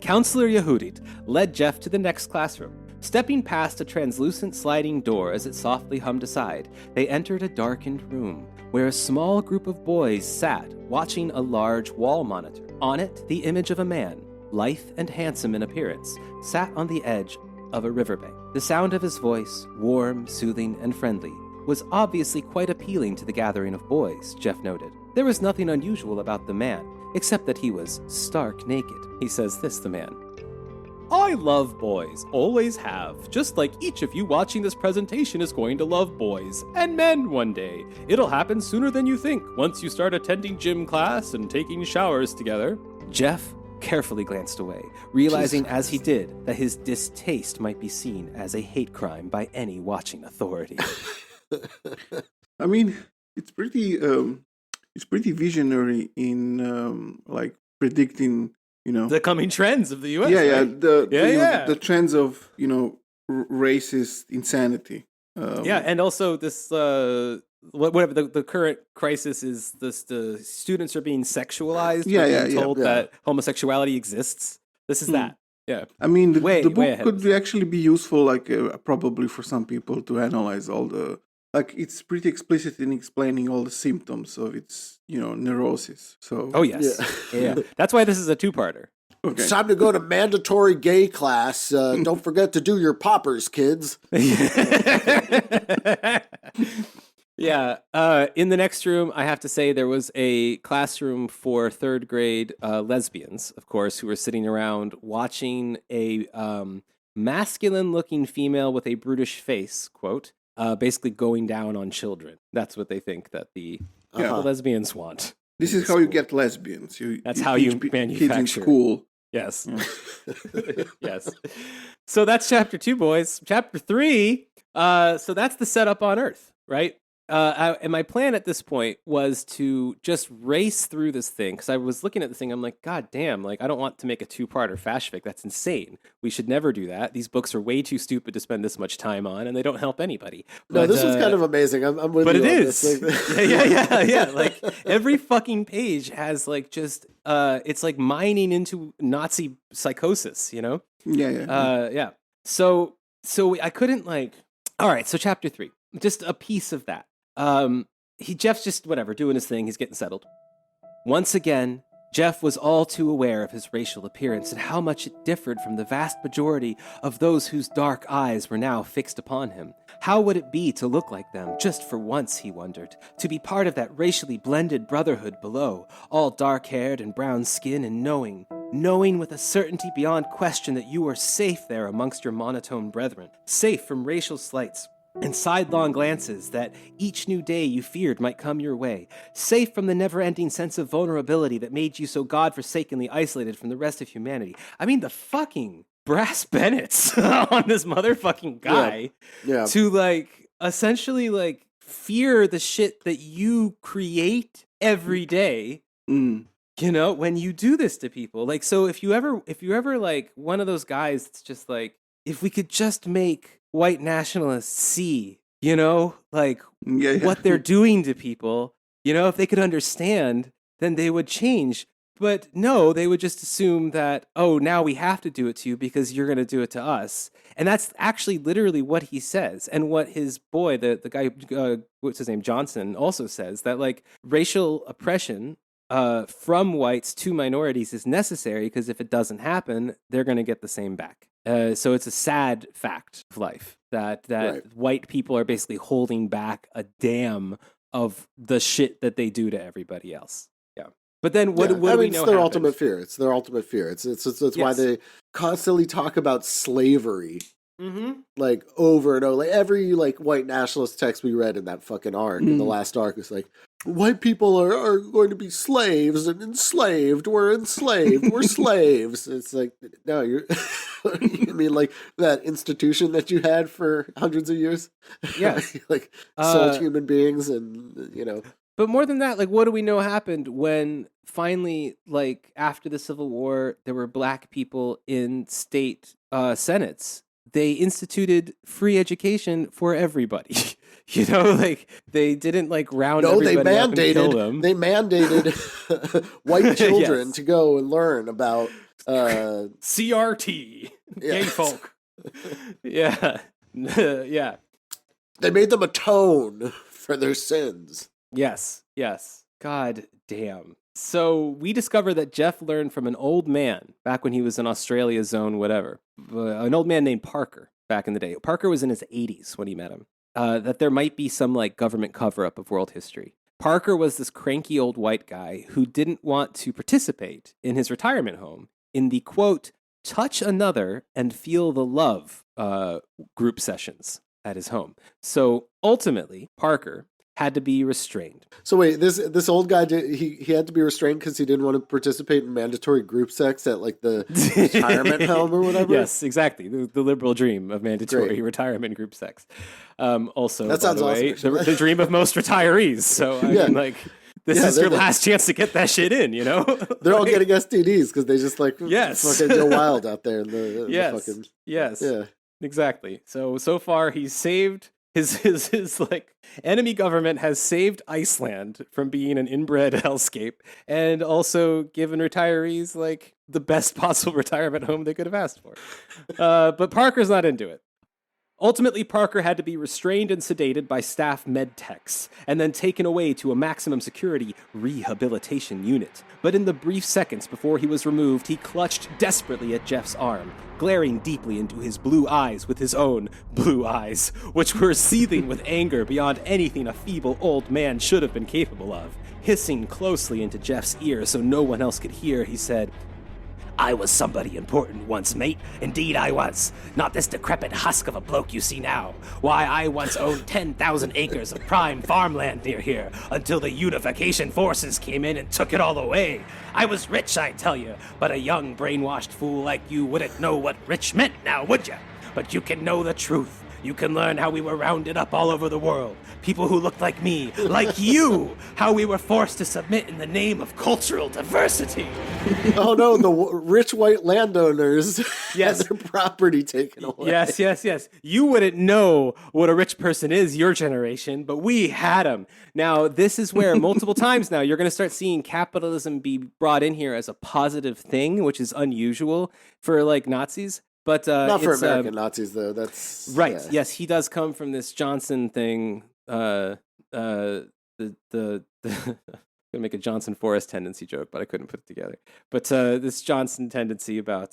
Counselor Yehudit led Jeff to the next classroom. Stepping past a translucent sliding door as it softly hummed aside, they entered a darkened room where a small group of boys sat watching a large wall monitor. On it, the image of a man, lithe and handsome in appearance, sat on the edge of a riverbank. The sound of his voice, warm, soothing, and friendly, was obviously quite appealing to the gathering of boys, Jeff noted. There was nothing unusual about the man, except that he was stark naked. He says this, the man. I love boys, always have, just like each of you watching this presentation is going to love boys, and men one day. It'll happen sooner than you think, once you start attending gym class and taking showers together. Jeff carefully glanced away, realizing as he did that his distaste might be seen as a hate crime by any watching authority. I mean, it's pretty visionary in like predicting, the coming trends of the U.S. Right? The trends of racist insanity. And also this whatever the current crisis is, the students are being sexualized. Being told that homosexuality exists. This is that. Yeah. I mean, the book could actually be useful, like probably for some people to analyze all the. Like, it's pretty explicit in explaining all the symptoms of its, neurosis. So. Oh yes, yeah. That's why this is a two-parter. Okay. It's time to go to mandatory gay class. Don't forget to do your poppers, kids. Yeah. In the next room, I have to say there was a classroom for third grade lesbians, of course, who were sitting around watching a masculine-looking female with a brutish face, quote, basically going down on children. That's what they think that the lesbians want. This is how you get lesbians. That's how you manufacture. Kids in school. Yes. Yeah. Yes. So that's chapter 2, boys. Chapter 3. So that's the setup on Earth, right? And my plan at this point was to just race through this thing, because I was looking at this thing. I'm like, God damn, like, I don't want to make a 2-parter Fash Fic. That's insane. We should never do that. These books are way too stupid to spend this much time on, and they don't help anybody. No, this was kind of amazing. I'm with you. But it on is. This. Yeah. Like, every fucking page has like just it's like mining into Nazi psychosis, Yeah. So I couldn't like. All right. So chapter 3, just a piece of that. Jeff's just whatever, doing his thing. He's getting settled. Once again, Jeff was all too aware of his racial appearance and how much it differed from the vast majority of those whose dark eyes were now fixed upon him. How would it be to look like them, just for once, he wondered, to be part of that racially blended brotherhood below, all dark-haired and brown skin, and knowing with a certainty beyond question that you were safe there amongst your monotone brethren, safe from racial slights and sidelong glances that each new day you feared might come your way, safe from the never-ending sense of vulnerability that made you so godforsakenly isolated from the rest of humanity. I mean, the fucking brass bennets on this motherfucking guy to like essentially like fear the shit that you create every day. You know, when you do this to people. Like, so if you ever like one of those guys that's just like, if we could just make white nationalists see, you know, like what they're doing to people, you know, if they could understand, then they would change. But no, they would just assume that, oh, now we have to do it to you because you're going to do it to us. And that's actually literally what he says. And what his boy, the guy, what's his name, Johnson, also says, that like racial oppression from whites to minorities is necessary because if it doesn't happen, they're going to get the same back. So it's a sad fact of life that white people are basically holding back a dam of the shit that they do to everybody else. But then what do we know? It's their ultimate fear. It's their ultimate fear. It's why they constantly talk about slavery, like over and over. Like every like white nationalist text we read in that fucking arc, in the last arc, is like white people are going to be slaves and enslaved. We're enslaved. We're slaves. It's like no, you're. I mean, like that institution that you had for hundreds of years. Yes, like sold human beings, and you know. But more than that, like, what do we know happened when finally, like, after the Civil War, there were black people in state senates? They instituted free education for everybody. You know, like, they didn't, like, round everybody up and kill them. They mandated white children to go and learn about... CRT. Gay folk. Yeah. Yeah. They made them atone for their sins. Yes. God damn. So we discover that Jeff learned from an old man back when he was in Australia's zone, whatever. An old man named Parker back in the day. Parker was in his 80s when he met him. That there might be some like government cover-up of world history. Parker was this cranky old white guy who didn't want to participate in his retirement home in the, quote, touch another and feel the love group sessions at his home. So ultimately, Parker had to be restrained. So wait, this old guy he had to be restrained because he didn't want to participate in mandatory group sex at like the retirement home or whatever. Yes, exactly. The liberal dream of mandatory retirement group sex. Also, that sounds awesome. the dream of most retirees. So I mean, like, this is your last chance to get that shit in. You know, they're all getting STDs because they just like fucking go wild out there in the fucking yeah, exactly. So far he's saved. His like enemy government has saved Iceland from being an inbred hellscape and also given retirees like the best possible retirement home they could have asked for. But Parker's not into it. Ultimately, Parker had to be restrained and sedated by staff med techs and then taken away to a maximum security rehabilitation unit. But in the brief seconds before he was removed, he clutched desperately at Jeff's arm, glaring deeply into his blue eyes with his own blue eyes, which were seething with anger beyond anything a feeble old man should have been capable of. Hissing closely into Jeff's ear so no one else could hear, he said, I was somebody important once, mate. Indeed I was. Not this decrepit husk of a bloke you see now. Why, I once owned 10,000 acres of prime farmland near here, until the unification forces came in and took it all away. I was rich, I tell you, but a young brainwashed fool like you wouldn't know what rich meant now, would you? But you can know the truth. You can learn how we were rounded up all over the world. People who looked like me, like you, how we were forced to submit in the name of cultural diversity. Oh no, the rich white landowners had their property taken away. Yes. You wouldn't know what a rich person is, your generation, but we had them. Now, this is where multiple times now you're going to start seeing capitalism be brought in here as a positive thing, which is unusual for like Nazis. But not for American Nazis, though. That's right. Yeah. Yes, he does come from this Johnson thing. The gonna make a Johnson Forrest tendency joke, but I couldn't put it together. But this Johnson tendency about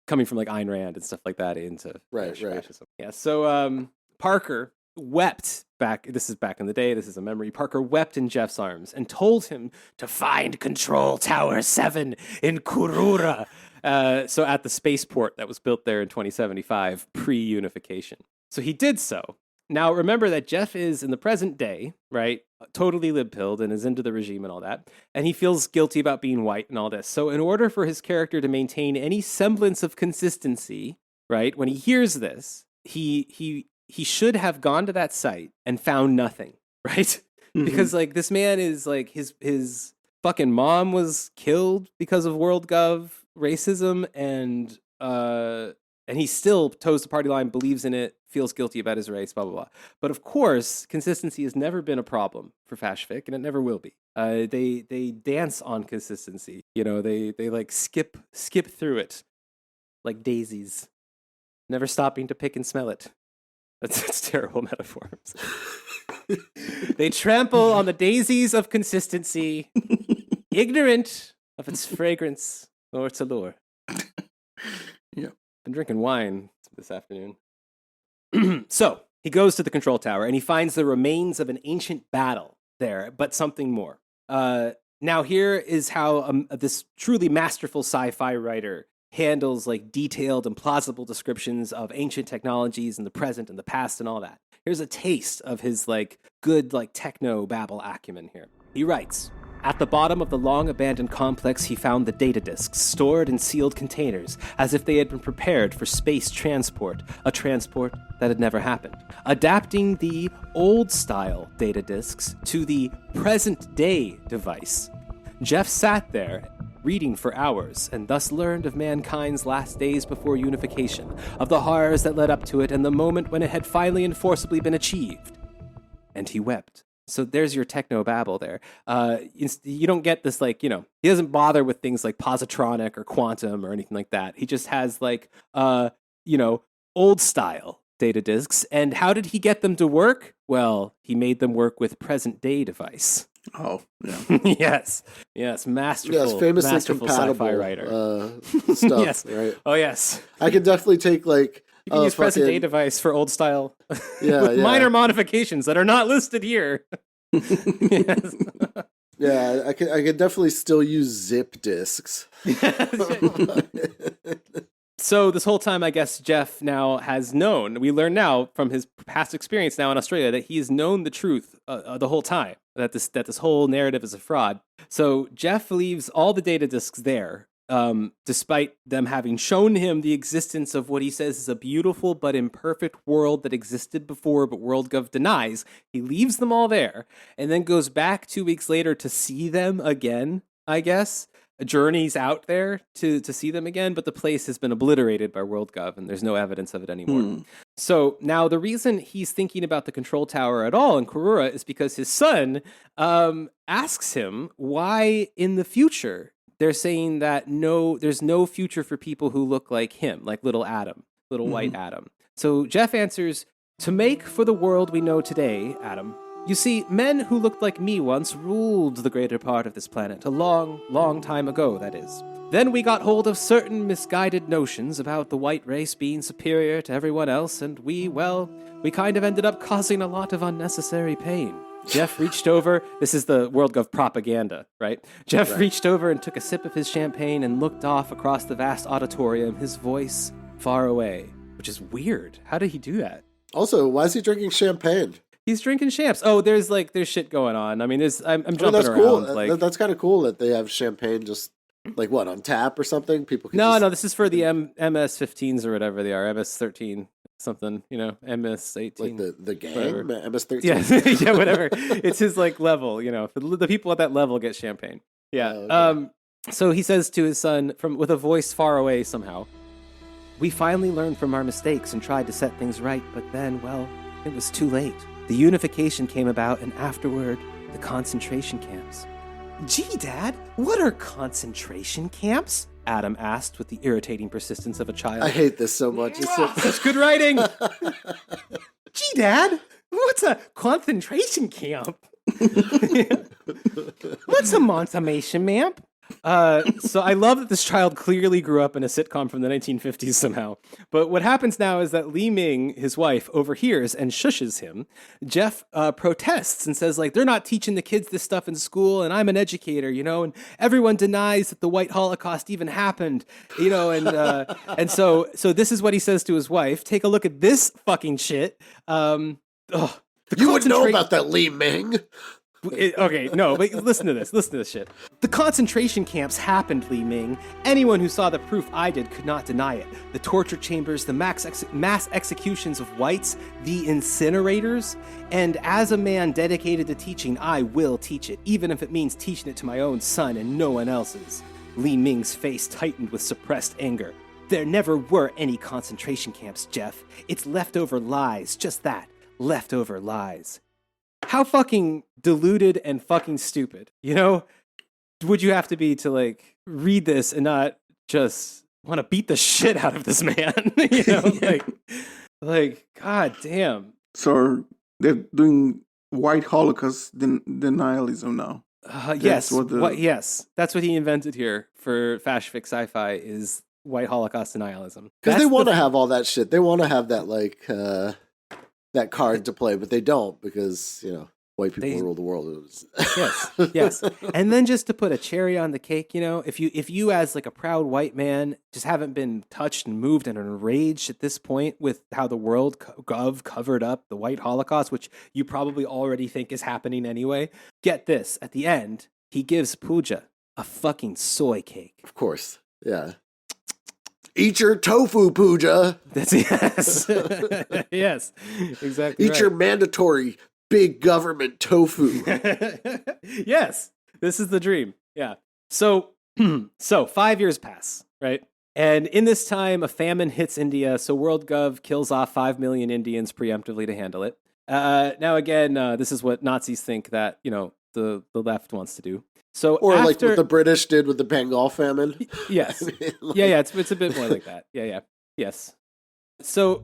coming from like Ayn Rand and stuff like that into fascism. Yeah. So Parker wept back. This is back in the day. This is a memory. Parker wept in Jeff's arms and told him to find Control Tower 7 in Kurura. So at the spaceport that was built there in 2075, pre-unification. So he did so, Now, remember that Jeff is in the present day, right? Totally lib-pilled and is into the regime and all that. And he feels guilty about being white and all this. So in order for his character to maintain any semblance of consistency, right, when he hears this, he should have gone to that site and found nothing, right? Mm-hmm. Because like this man is like his fucking mom was killed because of WorldGov racism, and he still toes the party line, believes in it, feels guilty about his race, blah, blah, blah. But of course, consistency has never been a problem for Fash Fic, and it never will be. They dance on consistency. You know, they like skip through it like daisies, never stopping to pick and smell it. That's terrible metaphors. They trample on the daisies of consistency, ignorant of its fragrance or its allure. Yeah. I'm drinking wine this afternoon. So he goes to the control tower and he finds the remains of an ancient battle there, but something more. Now here is how this truly masterful sci-fi writer handles like detailed and plausible descriptions of ancient technologies in the present and the past and all that. Here's a taste of his like good like techno babble acumen here. He writes, "At the bottom of the long-abandoned complex, he found the data disks, stored in sealed containers, as if they had been prepared for space transport, a transport that had never happened. Adapting the old-style data disks to the present-day device, Jeff sat there reading for hours, and thus learned of mankind's last days before unification, of the horrors that led up to it, and the moment when it had finally and forcibly been achieved. And he wept." So there's your techno babble there. You don't get this like, you know, he doesn't bother with things like positronic or quantum or anything like that. He just has like, you know, old style data disks. And how did he get them to work? Well, he made them work with present day device. Oh, yeah. Yes, masterful, yes, famously masterful compatible sci-fi writer. Stuff, yes. Right? Oh, yes. I could definitely take like you can use present day device for old style with minor modifications that are not listed here. Yes. Yeah, I could definitely still use zip disks. So this whole time, I guess Jeff now has known. We learn now from his past experience now in Australia that he has known the truth the whole time. That this whole narrative is a fraud. So Jeff leaves all the data disks there, despite them having shown him the existence of what he says is a beautiful but imperfect world that existed before, but WorldGov denies. He leaves them all there, and then goes back 2 weeks later to see them again, I guess. Journeys out there to see them again, but the place has been obliterated by WorldGov, and there's no evidence of it anymore. So now the reason he's thinking about the control tower at all in Karura is because his son asks him why in the future they're saying that there's no future for people who look like him, like little Adam, little white Adam. So Jeff answers, "To make for the world we know today, Adam. You see, men who looked like me once ruled the greater part of this planet, a long, long time ago, that is. Then we got hold of certain misguided notions about the white race being superior to everyone else, and we kind of ended up causing a lot of unnecessary pain." Jeff reached over, this is the WorldGov propaganda, right? Jeff reached over and took a sip of his champagne and looked off across the vast auditorium, his voice far away, which is weird. How did he do that? Also, why is he drinking champagne? He's drinking champs. Oh, there's shit going on. I mean, I'm jumping that's around. Cool. Like, that's kind of cool that they have champagne just like what on tap or something. People can no, this is for the MS-15s or whatever they are, MS-13 something, you know, MS-18. Like the gang, whatever. MS-13. Yeah, yeah, whatever. It's his like level, you know. The people at that level get champagne. Yeah. Okay. So he says to his son with a voice far away somehow, "We finally learned from our mistakes and tried to set things right, but then, well, it was too late. The unification came about, and afterward, the concentration camps." "Gee, Dad, what are concentration camps?" Adam asked with the irritating persistence of a child. I hate this so much. That's good writing. "Gee, Dad, what's a concentration camp?" "What's a montamation camp?" So I love that this child clearly grew up in a sitcom from the 1950s somehow. But what happens now is that Li Ming, his wife, overhears and shushes him. Jeff protests and says, like, they're not teaching the kids this stuff in school, and I'm an educator, you know, and everyone denies that the white Holocaust even happened, you know, and so this is what he says to his wife. Take a look at this fucking shit. ugh, You would know about that, Li Ming. Okay, no, but listen to this shit. The concentration camps happened, Li Ming. Anyone who saw the proof I did could not deny it. The torture chambers, the mass executions of whites, the incinerators. And as a man dedicated to teaching, I will teach it, even if it means teaching it to my own son and no one else's. Li Ming's face tightened with suppressed anger. There never were any concentration camps, Jeff. It's leftover lies, just that. Leftover lies. How fucking deluded and fucking stupid, you know, would you have to be to like read this and not just want to beat the shit out of this man? You know, like, god damn. So they're doing white Holocaust denialism now. Yes, yes, that's what he invented here for Fash Fic sci-fi is white Holocaust denialism. Because they want to have all that shit. They want to have that like that card to play, but they don't because, you know, white people rule the world. Yes. And then just to put a cherry on the cake, you know, if you as like a proud white man just haven't been touched and moved and enraged at this point with how the world gov covered up the white Holocaust, which you probably already think is happening anyway, get this. At the end, he gives Pooja a fucking soy cake. Of course. Yeah. Eat your tofu, Pooja. That's yes. Yes, exactly. Eat your mandatory big government tofu. Yes, this is the dream. Yeah. So 5 years pass, right? And in this time, a famine hits India, so WorldGov kills off 5 million Indians preemptively to handle it. Now, again, this is what Nazis think that, you know, the left wants to do. So or like what the British did with the Bengal famine. Yes. I mean, like... Yeah, it's a bit more like that. Yeah. Yes. So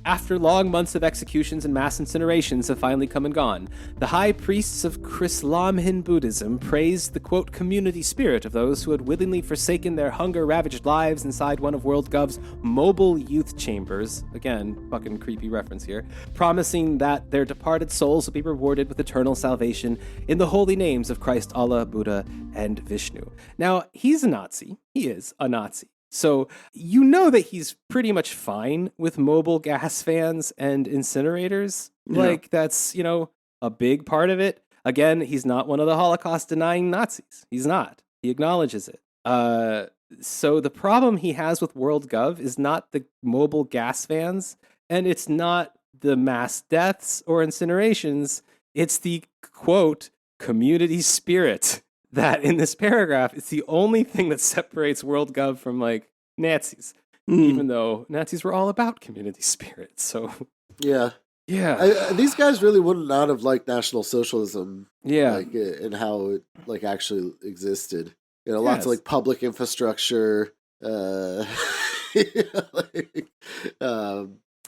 after long months of executions and mass incinerations have finally come and gone, the high priests of Krislamhin Buddhism praised the, quote, community spirit of those who had willingly forsaken their hunger-ravaged lives inside one of WorldGov's mobile youth chambers, again, fucking creepy reference here, promising that their departed souls will be rewarded with eternal salvation in the holy names of Christ, Allah, Buddha, and Vishnu. Now, he's a Nazi. He is a Nazi. So you know that he's pretty much fine with mobile gas fans and incinerators. Yeah. Like, that's, you know, a big part of it. Again, he's not one of the Holocaust-denying Nazis. He's not. He acknowledges it. So the problem he has with WorldGov is not the mobile gas fans, and it's not the mass deaths or incinerations. It's the, quote, community spirit. That in this paragraph, it's the only thing that separates WorldGov from, like, Nazis, even though Nazis were all about community spirit. So, yeah. These guys really would not have liked National Socialism. Yeah, like and how it like actually existed. You know, lots of like public infrastructure,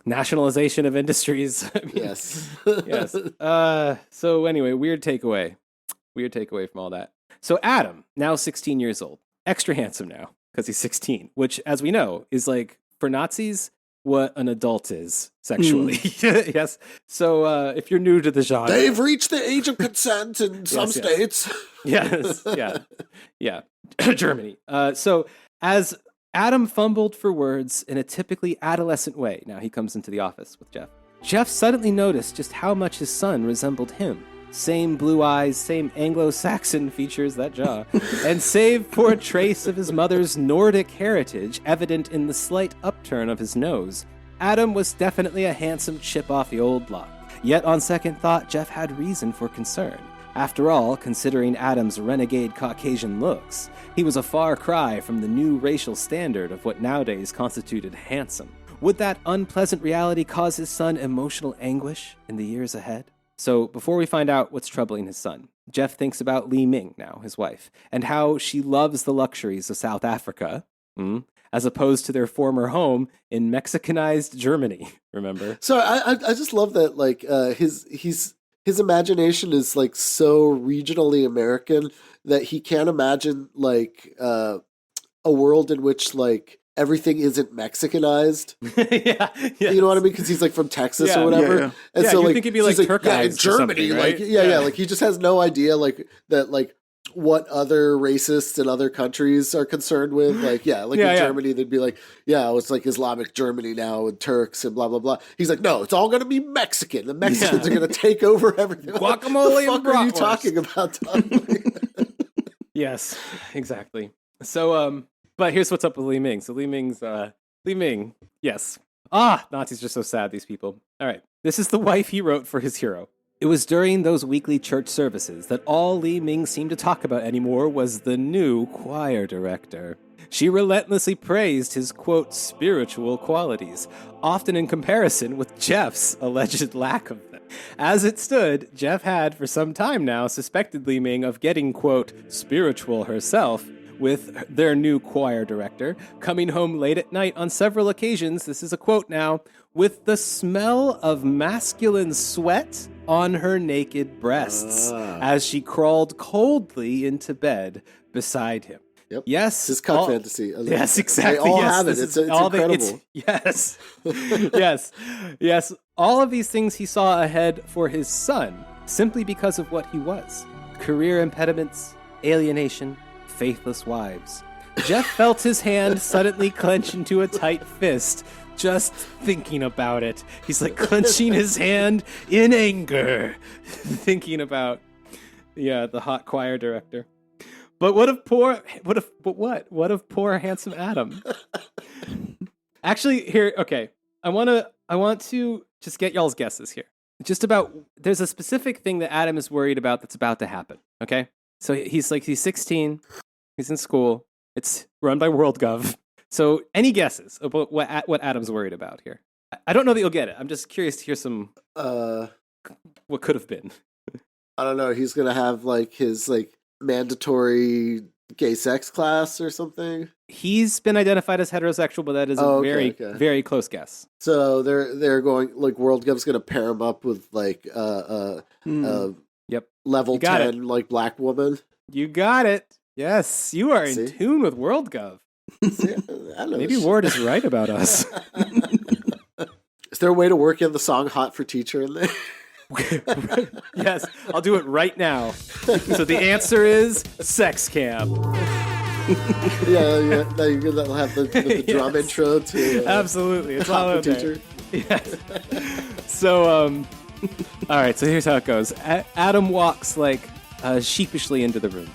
nationalization of industries. I mean, yes. So anyway, weird takeaway from all that. So Adam, now 16 years old, extra handsome now because he's 16, which, as we know, is like, for Nazis, what an adult is sexually. Yes. So if you're new to the genre... They've reached the age of consent in some states. Yes. Yeah. Germany. So as Adam fumbled for words in a typically adolescent way, now he comes into the office with Jeff. Jeff suddenly noticed just how much his son resembled him. Same blue eyes, same Anglo-Saxon features, that jaw, and save for a trace of his mother's Nordic heritage evident in the slight upturn of his nose, Adam was definitely a handsome chip off the old block. Yet on second thought, Jeff had reason for concern. After all, considering Adam's renegade Caucasian looks, he was a far cry from the new racial standard of what nowadays constituted handsome. Would that unpleasant reality cause his son emotional anguish in the years ahead? So before we find out what's troubling his son, Jeff thinks about Li Ming now, his wife, and how she loves the luxuries of South Africa, as opposed to their former home in Mexicanized Germany, remember? So I just love that, like, his imagination is, like, so regionally American that he can't imagine, like, a world in which, like, everything isn't Mexicanized. Yeah. You know what I mean? Because he's like from Texas or whatever. Yeah. And so you like, think he'd be like Turkized in Germany, right? like like he just has no idea like that like what other racists in other countries are concerned with. Like, in Germany, they'd be like, it's like Islamic Germany now and Turks and blah, blah, blah. He's like, no, it's all going to be Mexican. The Mexicans are going to take over everything. Guacamole what the fuck are you talking about, Tom? Yes, exactly. So, but here's what's up with Li Ming. So Li Ming, yes. Nazis are so sad, these people. All right. This is the wife he wrote for his hero. It was during those weekly church services that all Li Ming seemed to talk about anymore was the new choir director. She relentlessly praised his, quote, spiritual qualities, often in comparison with Jeff's alleged lack of them. As it stood, Jeff had, for some time now, suspected Li Ming of getting, quote, spiritual herself, with their new choir director, coming home late at night on several occasions, this is a quote now, with the smell of masculine sweat on her naked breasts as she crawled coldly into bed beside him. Yep. Yes. This is cuck fantasy. Yes, exactly. They all have it. It's incredible. Yes. Yes. All of these things he saw ahead for his son, simply because of what he was. Career impediments, alienation, faithless wives. Jeff felt his hand suddenly clench into a tight fist, just thinking about it. He's like clenching his hand in anger, thinking about, the hot choir director. But what of poor handsome Adam? Actually, here, okay. I want to just get y'all's guesses here. Just about, there's a specific thing that Adam is worried about that's about to happen, okay? So he's 16, he's in school, it's run by WorldGov. So any guesses about what Adam's worried about here? I don't know that you'll get it. I'm just curious to hear some, what could have been. I don't know, he's gonna have his mandatory gay sex class or something. He's been identified as heterossexual, but that is a very close guess. So they're going WorldGov's gonna pair him up with level 10 black woman. You got it. Yes, you are in tune with WorldGov. See, I know maybe Ward is right about us. Is there a way to work in the song "Hot for Teacher" in there? Yes, I'll do it right now. So the answer is sex cam. yeah. That'll have the drum intro to absolutely. It's all Hot for Teacher. Yes. So all right. So here's how it goes. Adam walks sheepishly into the room.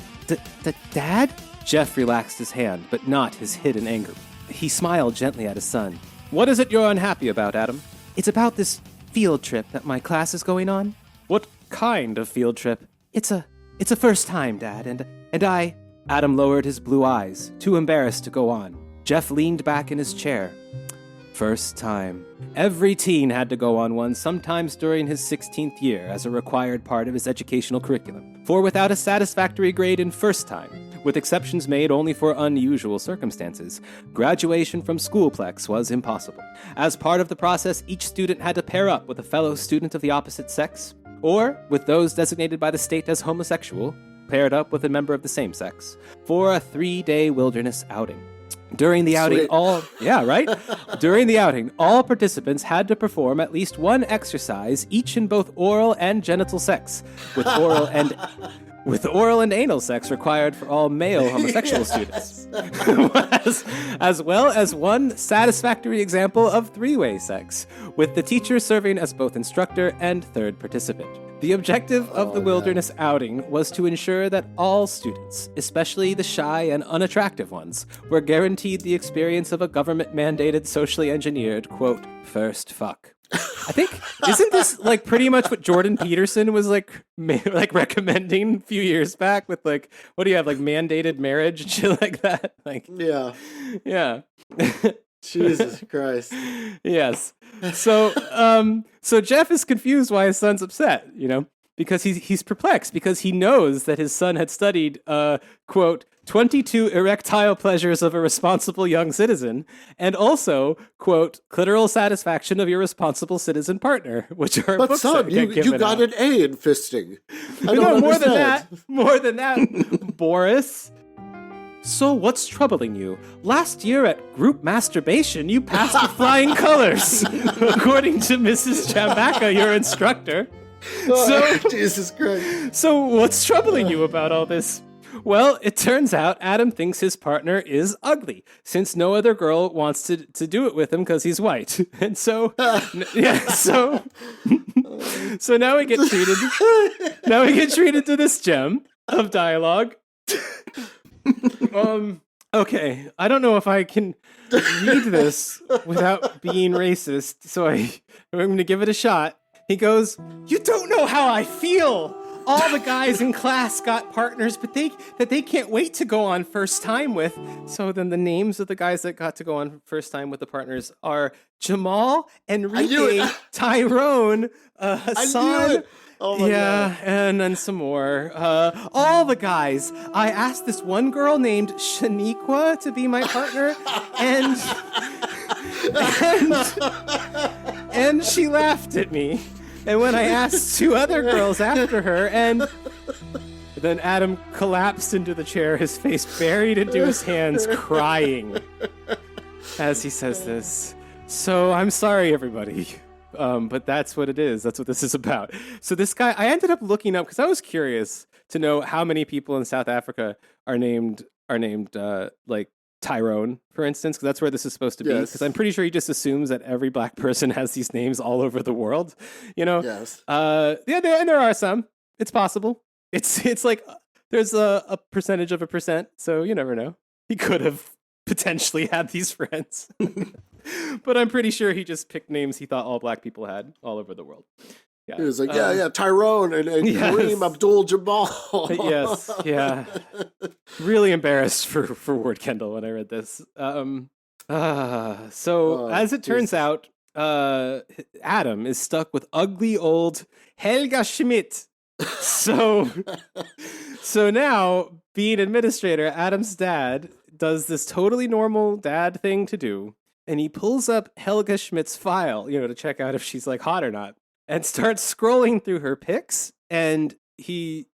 Dad? Jeff relaxed his hand, but not his hidden anger. He smiled gently at his son. What is it you're unhappy about, Adam? It's about this field trip that my class is going on. What kind of field trip? It's a first time, Dad, and I... Adam lowered his blue eyes, too embarrassed to go on. Jeff leaned back in his chair. First time. Every teen had to go on one, sometimes during his 16th year, as a required part of his educational curriculum. For without a satisfactory grade in first time, with exceptions made only for unusual circumstances, graduation from schoolplex was impossible. As part of the process, each student had to pair up with a fellow student of the opposite sex, or, with those designated by the state as homosexual, paired up with a member of the same sex, for a 3-day wilderness outing. During the outing, During the outing, all participants had to perform at least one exercise, each in both oral and genital sex, with oral and anal sex required for all male homosexual students, as well as one satisfactory example of three-way sex, with the teacher serving as both instructor and third participant. The objective of the wilderness outing was to ensure that all students, especially the shy and unattractive ones, were guaranteed the experience of a government-mandated, socially engineered, quote, first fuck. I think, isn't this pretty much what Jordan Peterson was recommending a few years back with what do you have, mandated marriage and shit like that? Yeah. Jesus Christ. Yes. So Jeff is confused why his son's upset, because he's perplexed, because he knows that his son had studied, quote, 22 erectile pleasures of a responsible young citizen, and also, quote, clitoral satisfaction of your responsible citizen partner, which are but books son, that get you given got out. an A in fisting. More than that, Boris. So what's troubling you? Last year at group masturbation, you passed with flying colors, according to Mrs. Chambaka, your instructor. Jesus Christ. So what's troubling you about all this? Well, it turns out Adam thinks his partner is ugly, since no other girl wants to do it with him because he's white. And so, so now we get treated. Now we get treated to this gem of dialogue. Okay, I don't know if I can read this without being racist, so I'm going to give it a shot. He goes, "You don't know how I feel. All the guys in class got partners, but they can't wait to go on first time with." So then the names of the guys that got to go on first time with the partners are Jamal, Enrique, Tyrone, Hassan. Oh my God. And then some more. All the guys. I asked this one girl named Shaniqua to be my partner, and she laughed at me. And when I asked two other girls after her, and then Adam collapsed into the chair, his face buried into his hands, crying as he says this. So I'm sorry, everybody. But that's what it is. That's what this is about. So this guy, I ended up looking up because I was curious to know how many people in South Africa are named like Tyrone, for instance, because that's where this is supposed to be. Because I'm pretty sure he just assumes that every black person has these names all over the world. You know? Yes. And there are some. It's possible. It's like there's a percentage of a percent, so you never know. He could have potentially had these friends. But I'm pretty sure he just picked names he thought all black people had all over the world. Yeah. He was like, Tyrone and Kareem Abdul-Jabbar. Yes, yeah. Really embarrassed for Ward Kendall when I read this. So as it turns out, Adam is stuck with ugly old Helga Schmidt. So now, being administrator, Adam's dad does this totally normal dad thing to do, and he pulls up Helga Schmidt's file, to check out if she's like hot or not, and starts scrolling through her pics, and he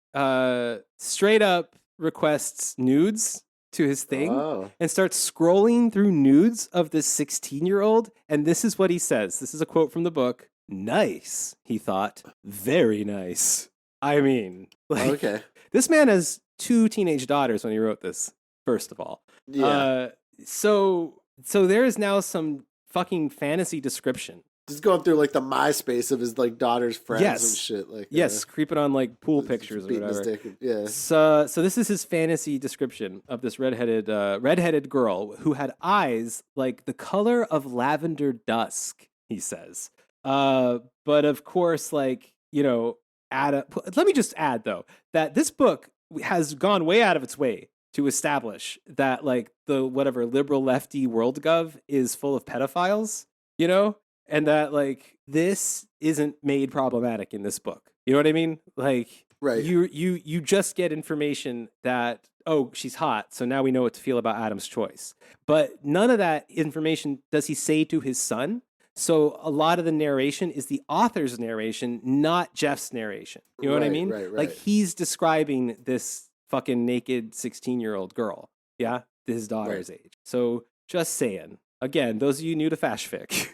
straight up requests nudes to his thing and starts scrolling through nudes of this 16-year-old, and this is what he says. This is a quote from the book. "Nice," he thought. "Very nice." I mean, okay. This man has 2 teenage daughters when he wrote this, first of all. Yeah. So there is now some fucking fantasy description. Just going through like the MySpace of his like daughter's friends and shit. Like creeping on like pool pictures or whatever. Yeah. So this is his fantasy description of this redheaded girl who had eyes like the color of lavender dusk, he says. But of course, like, let me just add though that this book has gone way out of its way to establish that like the whatever liberal lefty world gov is full of pedophiles, and that like this isn't made problematic in this book. You know what I mean? Like, right. You just get information that, oh, she's hot, so now we know what to feel about Adam's choice. But none of that information does he say to his son. So a lot of the narration is the author's narration, not Jeff's narration. You know what I mean? Right. Like he's describing this fucking naked 16-year-old girl. Yeah, his daughter's age. So just saying. Again, those of you new to Fash Fic,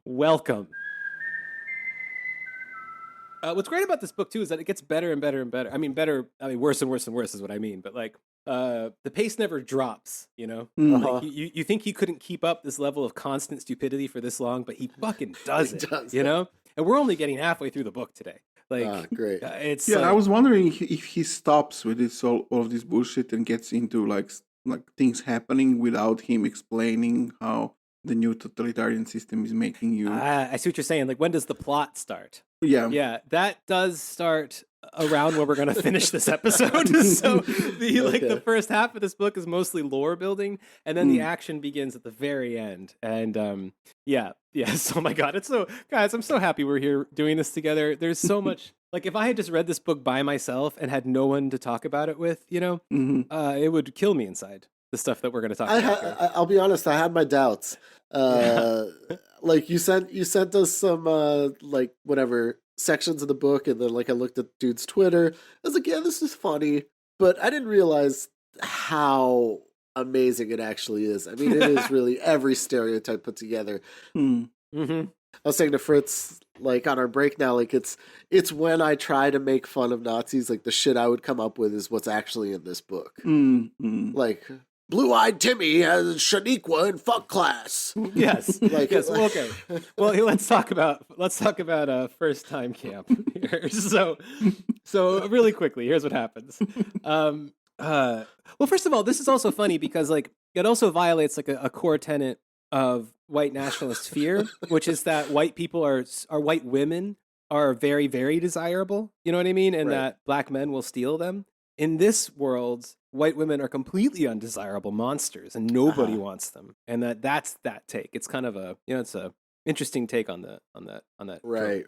welcome. What's great about this book too is that it gets better and better and better. I mean, worse and worse and worse is what I mean. But like, the pace never drops. Like, you think he couldn't keep up this level of constant stupidity for this long, but he fucking does it. And we're only getting halfway through the book today. Like, great. It's I was wondering if he stops with this all of this bullshit and gets into like things happening without him explaining how the new totalitarian system is making you. I see what you're saying. Like, when does the plot start? Yeah, that does start around when we're going to finish this episode. So the first half of this book is mostly lore building, and then the action begins at the very end. And yes, oh my God, guys, I'm so happy we're here doing this together. There's so much. Like, if I had just read this book by myself and had no one to talk about it with, it would kill me inside. The stuff that we're going to talk about. I'll be honest, I had my doubts. Like you sent us some like whatever sections of the book, and then like I looked at dude's Twitter. I was like, yeah, this is funny, but I didn't realize how amazing it actually is. I mean, it is really every stereotype put together. Mm-hmm. I was saying to Fritz like on our break now, like it's when I try to make fun of Nazis, like the shit I would come up with is what's actually in this book. Like Blue-Eyed Timmy has Shaniqua in fuck class. Yes. Like, yes. Well, okay. Well, let's talk about first time camp here. So really quickly, here's what happens. Well, first of all, this is also funny because like it also violates like a core tenet of white nationalist fear, which is that white people are white women are very, very desirable. You know what I mean? And that black men will steal them. In this world, white women are completely undesirable monsters, and nobody wants them. And that's that take. It's kind of a it's a interesting take on that. Right.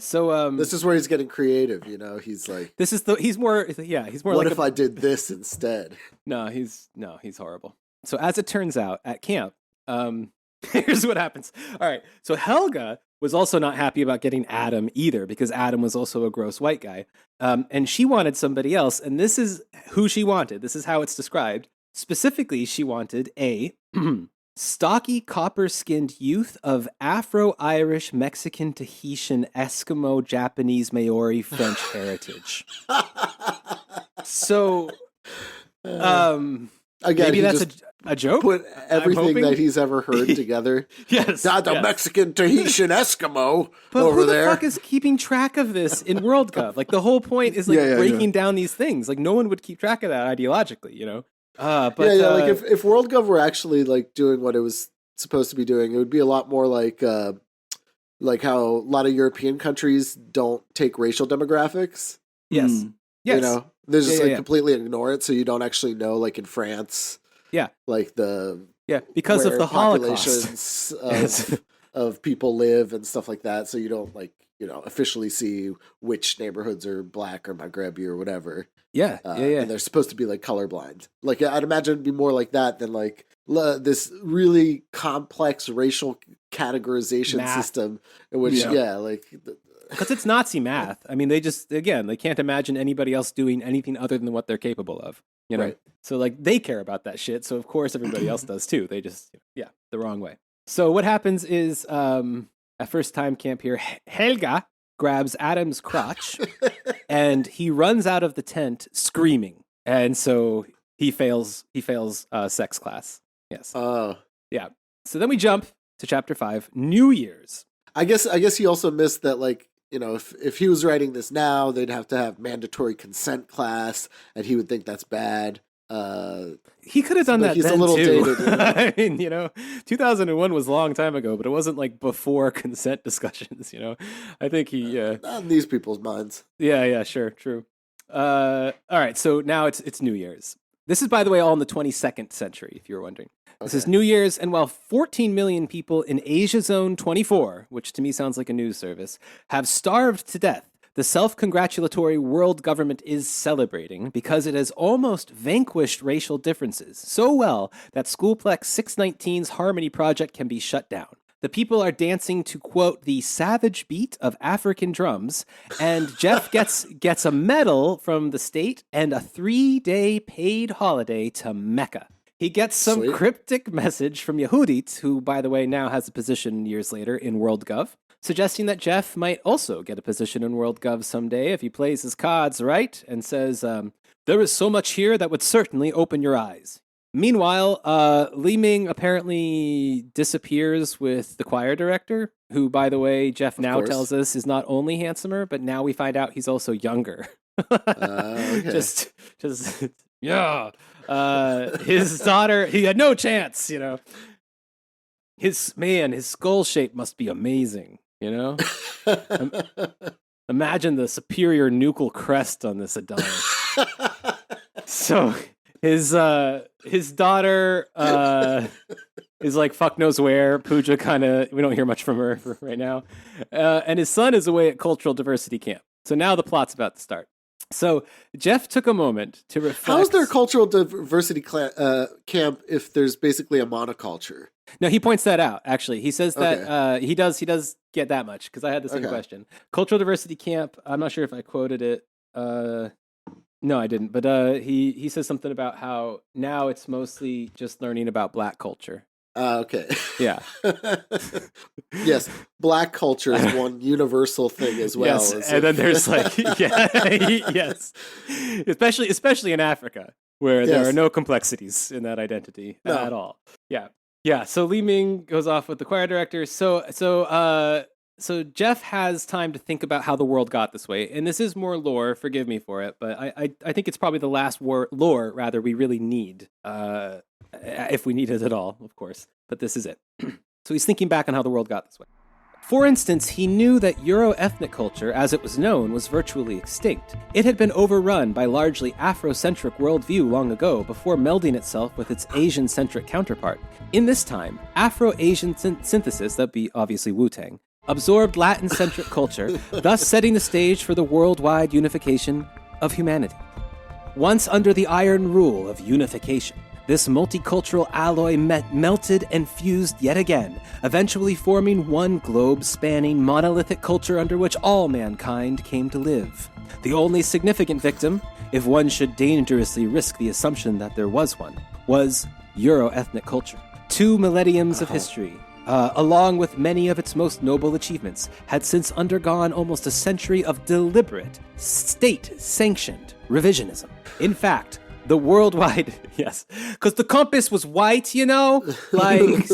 So this is where he's getting creative. He's like, he's more what like if I did this instead? No, he's horrible. So as it turns out, at camp, here's what happens. All right, so Helga was also not happy about getting Adam either, because Adam was also a gross white guy. And she wanted somebody else, and this is who she wanted. This is how it's described. Specifically, she wanted a stocky, copper-skinned youth of Afro-Irish, Mexican, Tahitian, Eskimo, Japanese, Maori, French heritage. So, again, maybe that's a joke? Put everything that he's ever heard together. Yes. Not the Mexican, Tahitian, Eskimo but over who the there. fuck is keeping track of this in WorldGov? Like, the whole point is, like, breaking down these things. Like, no one would keep track of that ideologically, But like, if WorldGov were actually, like, doing what it was supposed to be doing, it would be a lot more like how a lot of European countries don't take racial demographics. Yes. Yes. They just, completely ignore it, so you don't actually know, like, in France... Yeah, like because of the Holocaust of people live and stuff like that. So you don't officially see which neighborhoods are black or Maghrebi or whatever. Yeah. And they're supposed to be like colorblind. Like I'd imagine it'd be more like that than like this really complex racial categorization system in which because it's Nazi math. I mean, they can't imagine anybody else doing anything other than what they're capable of. Right. So like they care about that shit. So of course everybody else does too. They just the wrong way. So what happens is at first time camp here, Helga grabs Adam's crotch and he runs out of the tent screaming, and so he fails sex class. Yes. Yeah. So then we jump to chapter 5, New Year's. I guess he also missed that, like, if he was writing this now, they'd have to have mandatory consent class, and he would think that's bad. He could have done that. He's then a little too. Dated. I mean, 2001 was a long time ago, but it wasn't like before consent discussions. I think he. Not in these people's minds. Yeah, sure, true. All right, so now it's New Year's. This is, by the way, all in the 22nd century, if you were wondering. This is New Year's, and while 14 million people in Asia Zone 24, which to me sounds like a news service, have starved to death, the self-congratulatory world government is celebrating because it has almost vanquished racial differences so well that Schoolplex 619's Harmony Project can be shut down. The people are dancing to, quote, the savage beat of African drums, and Jeff gets a medal from the state and a 3-day paid holiday to Mecca. He gets some cryptic message from Yehudit, who, by the way, now has a position years later in WorldGov, suggesting that Jeff might also get a position in WorldGov someday if he plays his cards right, and says, there is so much here that would certainly open your eyes. Meanwhile, Li Ming apparently disappears with the choir director, who, by the way, Jeff now tells us is not only handsomer, but now we find out he's also younger. Okay. Just yeah. His daughter, he had no chance, His skull shape must be amazing, Imagine the superior nuchal crest on this Adonis. So his daughter is like fuck knows where. Pooja we don't hear much from her right now. And his son is away at cultural diversity camp. So now the plot's about to start. So Jeff took a moment to reflect. How is there cultural diversity camp if there's basically a monoculture? No, he points that out, actually. He says that he does get that much, because I had the same question. Cultural diversity camp, I'm not sure if I quoted it. No, I didn't. But he says something about how now it's mostly just learning about black culture. Okay. Yeah. Yes, black culture is one universal thing as well. Yes, and then there's like, yes, especially in Africa, where there are no complexities in that identity at all. Yeah, yeah. So Li Ming goes off with the choir director. So Jeff has time to think about how the world got this way, and this is more lore. Forgive me for it, but I think it's probably the last lore rather we really need, if we need it at all, of course. But this is it. So he's thinking back on how the world got this way. For instance, he knew that Euro-ethnic culture, as it was known, was virtually extinct. It had been overrun by largely Afrocentric worldview long ago, before melding itself with its Asian-centric counterpart. In this time, Afro-Asian synthesis, that'd be obviously Wu-Tang, absorbed Latin-centric culture, thus setting the stage for the worldwide unification of humanity. Once under the iron rule of unification, this multicultural alloy melted and fused yet again, eventually forming one globe-spanning monolithic culture under which all mankind came to live. The only significant victim, if one should dangerously risk the assumption that there was one, was Euro-ethnic culture. 2 millenniums of history, along with many of its most noble achievements, had since undergone almost a century of deliberate, state-sanctioned revisionism. In fact, the worldwide, yes, because the compass was white, like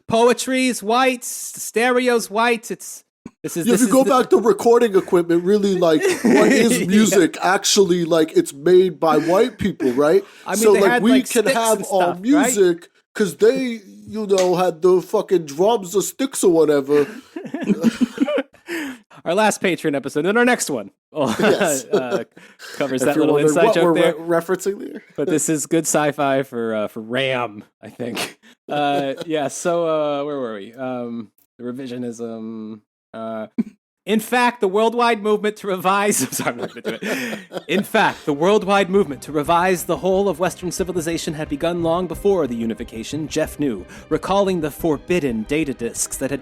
poetry's white, stereo's white. If you go back to recording equipment, really, like, what is music actually? Like, it's made by white people, right? I mean, so like we can have our music because they, had the fucking drums or sticks or whatever. Our last Patreon episode and our next one covers that little inside joke there. Referencing there, but this is good sci-fi for Ram, I think. So where were we? The revisionism. In fact, the worldwide movement to revise. I'm sorry, I'm not going to do it. In fact, the worldwide movement to revise the whole of Western civilization had begun long before the unification. Jeff knew, recalling the forbidden data disks that he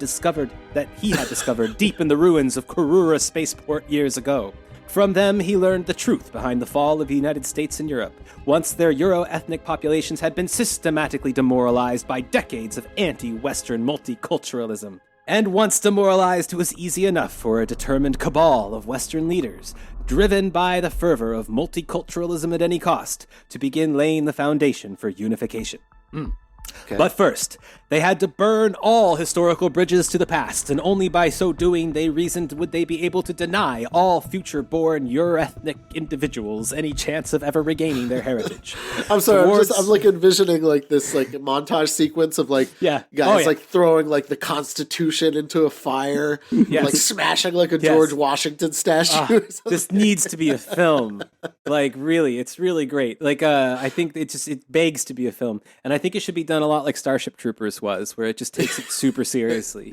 had discovered deep in the ruins of Kurura spaceport years ago. From them, he learned the truth behind the fall of the United States and Europe. Once their Euro-ethnic populations had been systematically demoralized by decades of anti-Western multiculturalism. And once demoralized, it was easy enough for a determined cabal of Western leaders, driven by the fervor of multiculturalism at any cost, to begin laying the foundation for unification. Okay. But first, they had to burn all historical bridges to the past, and only by so doing, they reasoned, would they be able to deny all future-born Euro-ethnic individuals any chance of ever regaining their heritage. I'm sorry, I'm like envisioning like this like montage sequence of like guys like throwing like the Constitution into a fire, like smashing like a George Washington statue. This needs to be a film. Like really, it's really great. Like I think it begs to be a film, and I think it should be done a lot like Starship Troopers was, where it just takes it super seriously,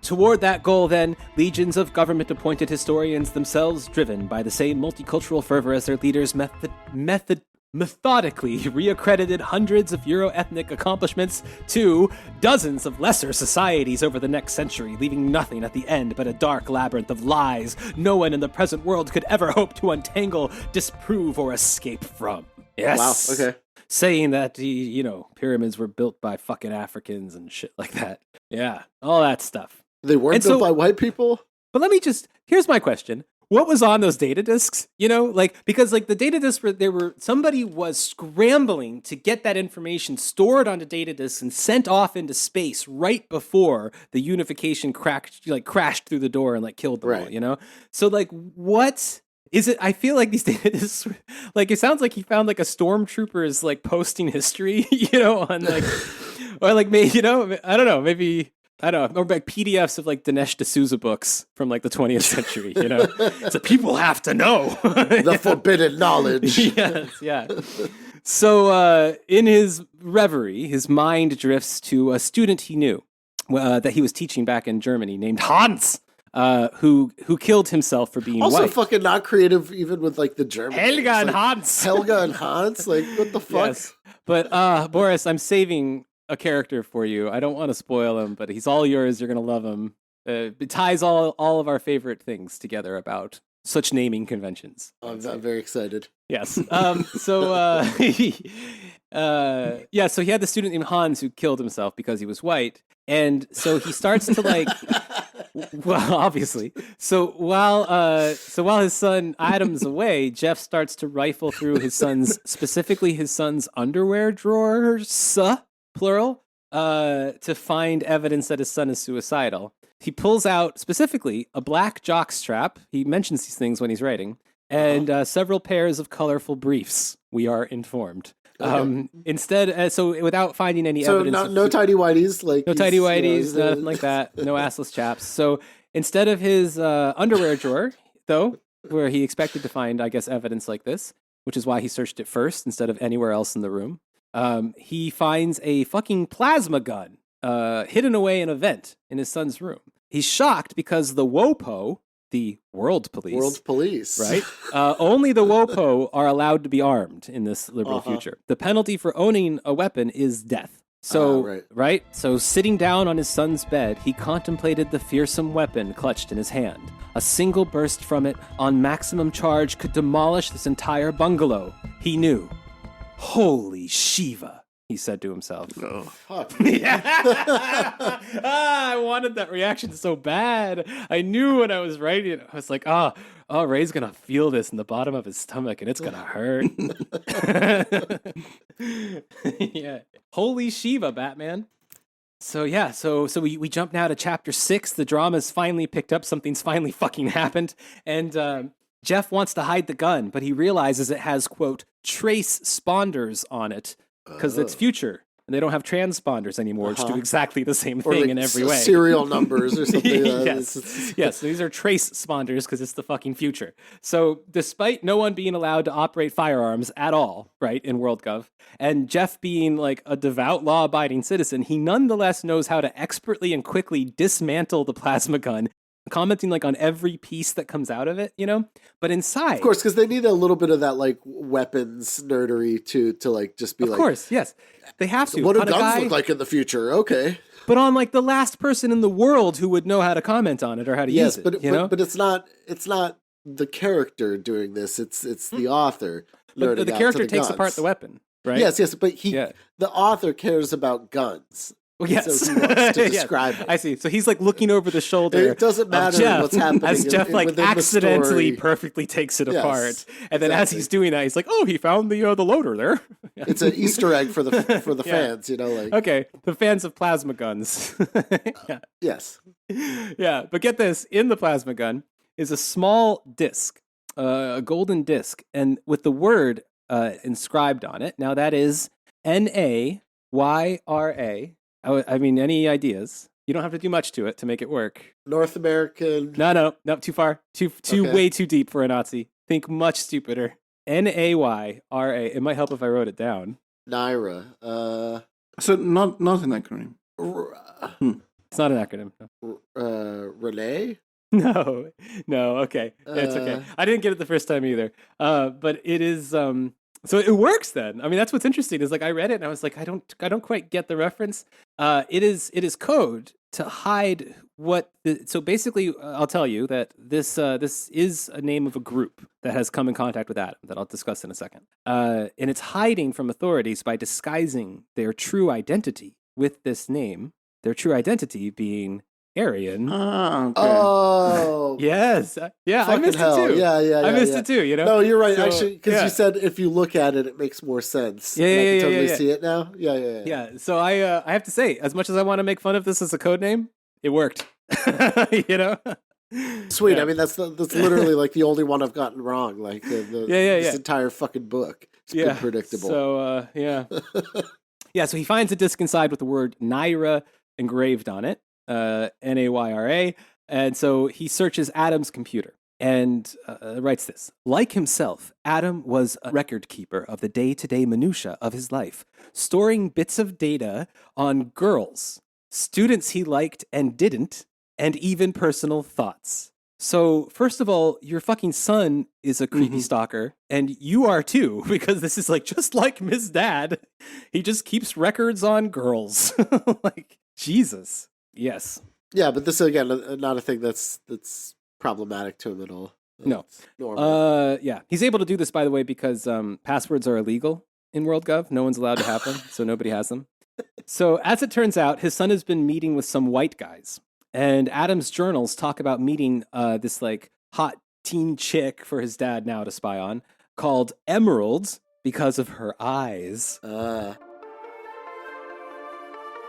Toward that goal, then, legions of government-appointed historians themselves driven by the same multicultural fervor as their leaders methodically reaccredited hundreds of Euro-ethnic accomplishments to dozens of lesser societies over the next century, leaving nothing at the end but a dark labyrinth of lies no one in the present world could ever hope to untangle, disprove, or escape from. Yes. Wow, okay. Saying that, pyramids were built by fucking Africans and shit like that. Yeah, all that stuff. They weren't built by white people? But here's my question. What was on those data disks? Because the data disks somebody was scrambling to get that information stored onto data disks and sent off into space right before the unification crashed through the door and killed them all, So what is it? I feel like these data disks, it sounds like he found a stormtrooper is posting history, on or maybe, I don't know, maybe. I don't know, or PDFs of Dinesh D'Souza books from the 20th century, So people have to know. The forbidden knowledge. Yes, yeah. So in his reverie, his mind drifts to a student he knew that he was teaching back in Germany named Hans, who killed himself for being white. Also fucking not creative even with the German Helga and Hans. Helga and Hans? What the fuck? Yes. But Boris, I'm saving a character for you. I don't want to spoil him, but he's all yours. You're going to love him. It ties all of our favorite things together about such naming conventions. I'm very excited. Yes. So he had the student named Hans who killed himself because he was white. And so he starts to like, well, obviously. So while his son Adam's away, Jeff starts to rifle through specifically his son's underwear drawers, plural, to find evidence that his son is suicidal. He pulls out specifically a black jock strap. He mentions these things when he's writing, and several pairs of colorful briefs. We are informed. Okay. Instead, so without finding any evidence, no tidy whities, like no tidy whities, nothing like that, no assless chaps. So instead of his underwear drawer, though, where he expected to find, I guess, evidence like this, which is why he searched it first instead of anywhere else in the room, he finds a fucking plasma gun hidden away in a vent in his son's room. He's shocked because the WOPO, the World Police, right? Only the WOPO are allowed to be armed in this liberal future. The penalty for owning a weapon is death. So, right? So sitting down on his son's bed, he contemplated the fearsome weapon clutched in his hand. A single burst from it on maximum charge could demolish this entire bungalow. He knew. Holy Shiva, he said to himself. Oh, fuck. I wanted that reaction so bad. I knew when I was writing it, I was like, Ray's going to feel this in the bottom of his stomach and it's going to hurt. Yeah. Holy Shiva, Batman. So we jump now to chapter 6. The drama's finally picked up. Something's finally fucking happened. And Jeff wants to hide the gun, but he realizes it has, quote, trace sponders on it because it's future. And they don't have transponders anymore, which do exactly the same thing like in every way. Serial numbers or something. Yes, these are trace sponders because it's the fucking future. So despite no one being allowed to operate firearms at all, right, in WorldGov, and Jeff being like a devout law-abiding citizen, he nonetheless knows how to expertly and quickly dismantle the plasma gun, commenting like on every piece that comes out of it, you know? But inside, of course, because they need a little bit of that like weapons nerdery to like just be of course, yes. They have to. What do guns look like in the future? Okay. But on like the last person in the world who would know how to comment on it or how to use it. But it's not the character doing this. It's the author. But the character takes apart the weapon, right? Yes, but the author cares about guns. Well, yes. So he wants to describe it. I see. So he's like looking over the shoulder. It doesn't matter Jeff, what's happening. As Jeff like accidentally perfectly takes it apart. And then as he's doing that, he's like, oh, he found the loader there. It's an Easter egg for the fans, you know, like. Okay. The fans of plasma guns. Yes. Yeah. But get this, in the plasma gun is a small disc, a golden disc, and with the word inscribed on it. Now that is NAYRA. I mean, any ideas? You don't have to do much to it to make it work. North American. No, too far. Way too deep for a Nazi. Think much stupider. NAYRA. It might help if I wrote it down. Naira. So not an acronym. It's not an acronym. Relay? No. Okay. It's okay. I didn't get it the first time either. But it is. So it works then. I mean, that's what's interesting is like I read it and I was like, I don't quite get the reference. It is code to hide what. So basically, I'll tell you that this is a name of a group that has come in contact with Adam that I'll discuss in a second. And it's hiding from authorities by disguising their true identity with this name. Their true identity being Aryan. Okay. Oh. Yes. Yeah, I missed it too. Yeah. I missed it too, you know? No, you're right, actually, because you said if you look at it, it makes more sense. Yeah, I can yeah, totally yeah. see it now. Yeah. Yeah, so I have to say, as much as I want to make fun of this as a code name, it worked. You know? Sweet. Yeah. I mean, that's literally like the only one I've gotten wrong. Like this entire fucking book. It's been predictable. So yeah. So he finds a disc inside with the word Naira engraved on it, NAYRA, and so he searches Adam's computer and writes this: like himself, Adam was a record keeper of the day-to-day minutia of his life, storing bits of data on girls, students he liked and didn't, and even personal thoughts. So, first of all, your fucking son is a creepy stalker, and you are too, because this is like just like Miss Dad. He just keeps records on girls. Like, Jesus. Yes. Yeah, but this, again, not a thing that's problematic to him at all. No. Normal. Yeah. He's able to do this, by the way, because passwords are illegal in WorldGov. No one's allowed to have them, so nobody has them. So as it turns out, his son has been meeting with some white guys. And Adam's journals talk about meeting this like hot teen chick for his dad now to spy on called Emerald because of her eyes.